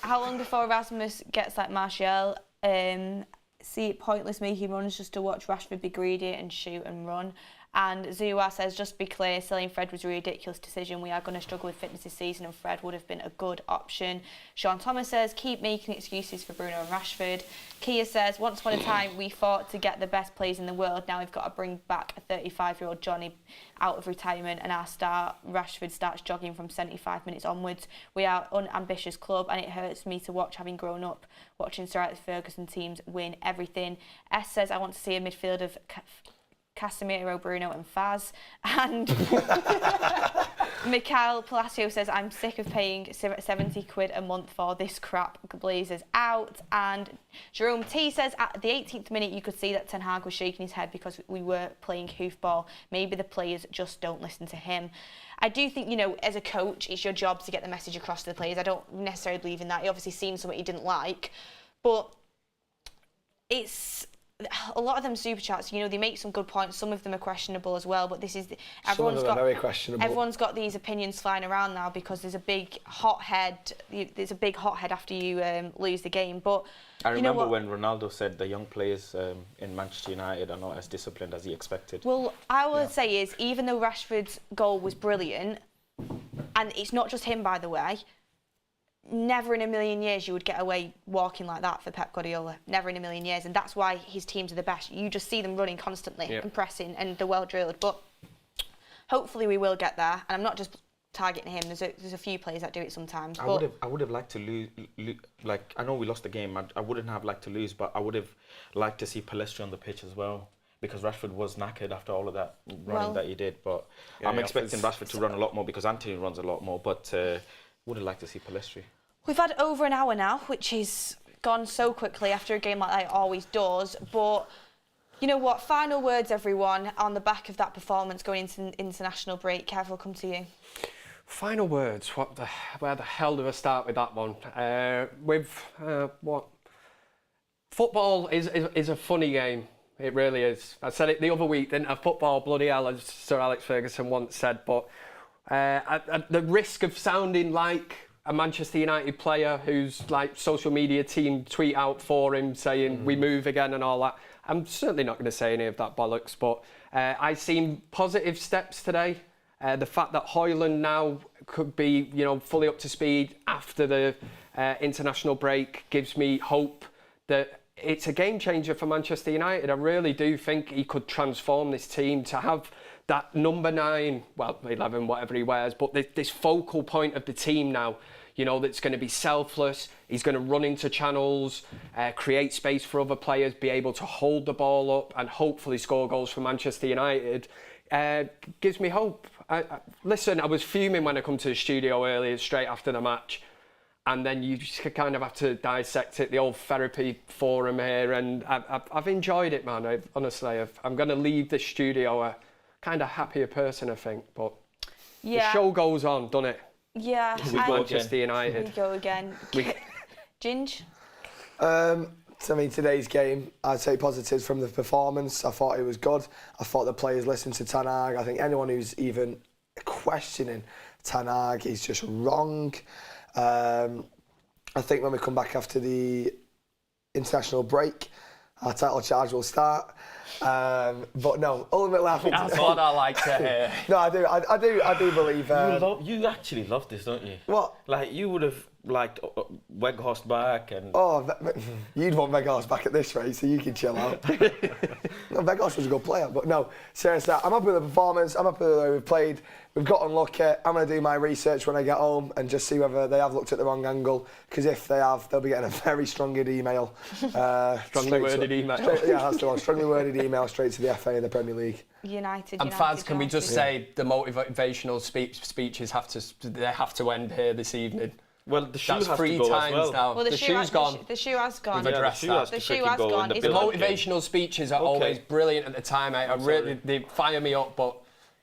how long before Rasmus gets like Martial? See it pointless making runs just to watch Rashford be greedy and shoot and run. And Zua says, just to be clear, selling Fred was a ridiculous decision. We are going to struggle with fitness this season and Fred would have been a good option. Sean Thomas says, keep making excuses for Bruno and Rashford. Kia says, once upon a time we fought to get the best players in the world. Now we've got to bring back a 35-year-old Johnny out of retirement and our star Rashford starts jogging from 75 minutes onwards. We are an unambitious club and it hurts me to watch, having grown up watching Sir Alex Ferguson teams win everything. S says, I want to see a midfield of Casemiro, Bruno and Faz. And Mikhail Palacio says, I'm sick of paying 70 quid a month for this crap. Blazers out. And Jerome T says, at the 18th minute you could see that Ten Hag was shaking his head because we were playing hoofball. Maybe the players just don't listen to him. I do think, you know, as a coach, it's your job to get the message across to the players. I don't necessarily believe in that. He obviously seen something he didn't like. But it's... a lot of them super chats, you know, they make some good points. Some of them are questionable as well, but this is everyone's got very questionable. Everyone's got these opinions flying around now because there's a big hothead. There's a big hothead after you lose the game. But I remember when Ronaldo said the young players in Manchester United are not as disciplined as he expected. Well, I would say is even though Rashford's goal was brilliant, and it's not just him, by the way. Never in a million years you would get away walking like that for Pep Guardiola. Never in a million years. And that's why his teams are the best. You just see them running constantly and pressing and they're well drilled. But hopefully we will get there. And I'm not just targeting him. There's a few players that do it sometimes. I would have liked to lose. Like, I know we lost the game. I wouldn't have liked to lose, but I would have liked to see Palestri on the pitch as well. Because Rashford was knackered after all of that running that he did. But I'm expecting Rashford to run a lot more because Anthony runs a lot more. But would have liked to see Palestri. We've had over an hour now, which is gone so quickly after a game like that it always does. But you know what? Final words, everyone, on the back of that performance going into international break. Kev, we'll come to you. Final words. Where the hell do I start with that one? What? Football is a funny game. It really is. I said it the other week, didn't I? Football, bloody hell, as Sir Alex Ferguson once said. But at the risk of sounding like a Manchester United player whose like social media team tweet out for him saying we move again and all that, I'm certainly not going to say any of that bollocks. But I've seen positive steps today. The fact that Hojlund now could be, you know, fully up to speed after the international break gives me hope that it's a game changer for Manchester United. I really do think he could transform this team to have that number 9, well, 11, whatever he wears, but this focal point of the team now, you know, that's going to be selfless. He's going to run into channels, create space for other players, be able to hold the ball up and hopefully score goals for Manchester United. Gives me hope. Listen, I was fuming when I come to the studio earlier, straight after the match. And then you just kind of have to dissect it, the old therapy forum here. And I've enjoyed it, man. Honestly, I'm going to leave the studio a kind of happier person, I think. But the show goes on, doesn't it? Yeah. Manchester United. We go again. Ginge? I mean, today's game, I'd say positives from the performance. I thought it was good. I thought the players listened to Ten Hag. I think anyone who's even questioning Ten Hag is just wrong. I think when we come back after the international break, our title charge will start. But no, ultimately I think that's what I like to hear. No, I do believe. You actually love this, don't you? What? Like you would have liked Weghorst back and. Oh, you'd want Weghorst back at this rate, so you can chill out. No, Weghorst was a good player, but no, seriously, I'm happy with the performance. I'm happy with the way we've played. We've got unlucky. I'm going to do my research when I get home and just see whether they have looked at the wrong angle. Because if they have, they'll be getting a very strongly email. Strongly worded email. Yeah, that's the one. Strongly worded email straight to the FA and the Premier League. United. And Faz, can we just say the motivational speeches have to end here this evening? Well, the shoe has to three go times as well. now. Well, the shoe's gone. The shoe has gone. We've addressed that. The shoe has gone. The motivational speeches are always brilliant at the time. They fire me up, but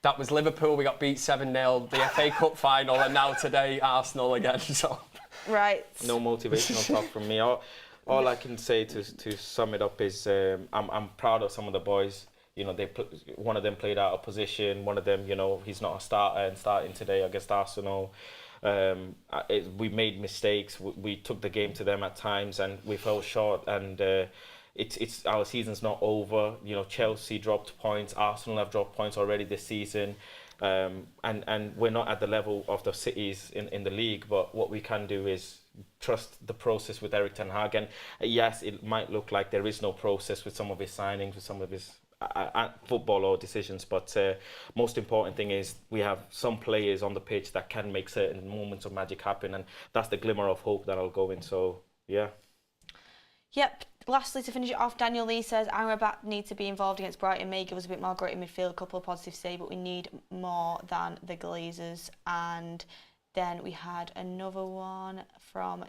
that was Liverpool. We got beat 7-0. The FA Cup final, and now today Arsenal again. So. Right. No motivational talk from me. All I can say to sum it up is I'm proud of some of the boys. You know, one of them played out of position. One of them, you know, he's not a starter and starting today against Arsenal. We made mistakes. We took the game to them at times, and we fell short. And it's our season's not over. You know, Chelsea dropped points. Arsenal have dropped points already this season, and we're not at the level of the cities in the league. But what we can do is trust the process with Erik ten Hag. And yes, it might look like there is no process with some of his signings, with some of his football or decisions, but most important thing is we have some players on the pitch that can make certain moments of magic happen, and that's the glimmer of hope that I'll go in. So yeah. Yep. Lastly, to finish it off, Daniel Lee says Amrabat need to be involved against Brighton. May give us a bit more grit in midfield, a couple of positives today, but we need more than the Glazers. And then we had another one from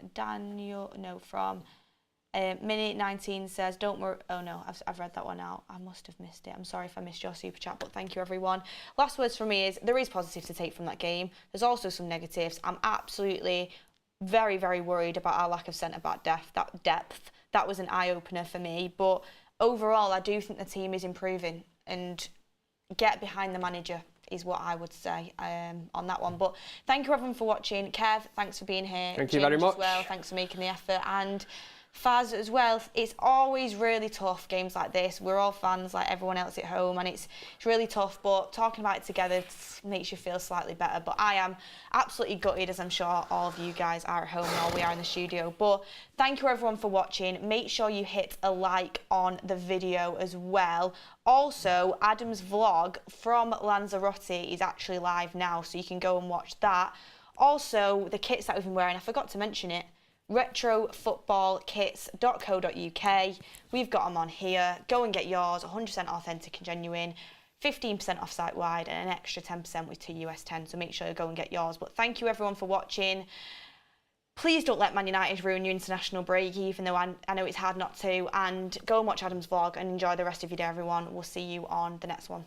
Minute 19 says, don't worry. Oh no, I've read that one out. I must have missed it. I'm sorry if I missed your super chat, but thank you everyone. Last words from me is there is positive to take from that game. There's also some negatives. I'm absolutely very, very worried about our lack of centre-back depth. That was an eye-opener for me. But overall, I do think the team is improving, and get behind the manager is what I would say on that one. But thank you everyone for watching. Kev, thanks for being here. Thank you very much. As well, thanks for making the effort. And Faz as well. It's always really tough, games like this. We're all fans like everyone else at home, and it's really tough, but talking about it together makes you feel slightly better. But I am absolutely gutted, as I'm sure all of you guys are at home while we are in the studio. But thank you everyone for watching. Make sure you hit a like on the video as well. Also, Adam's vlog from Lanzarote is actually live now, so you can go and watch that. Also, the kits that we've been wearing, I forgot to mention it, retrofootballkits.co.uk. We've got them on here. Go and get yours, 100% authentic and genuine, 15% off site-wide and an extra 10% with 2 US 10, so make sure you go and get yours. But thank you everyone for watching. Please don't let Man United ruin your international break, even though I know it's hard not to, and go and watch Adam's vlog and enjoy the rest of your day, everyone. We'll see you on the next one.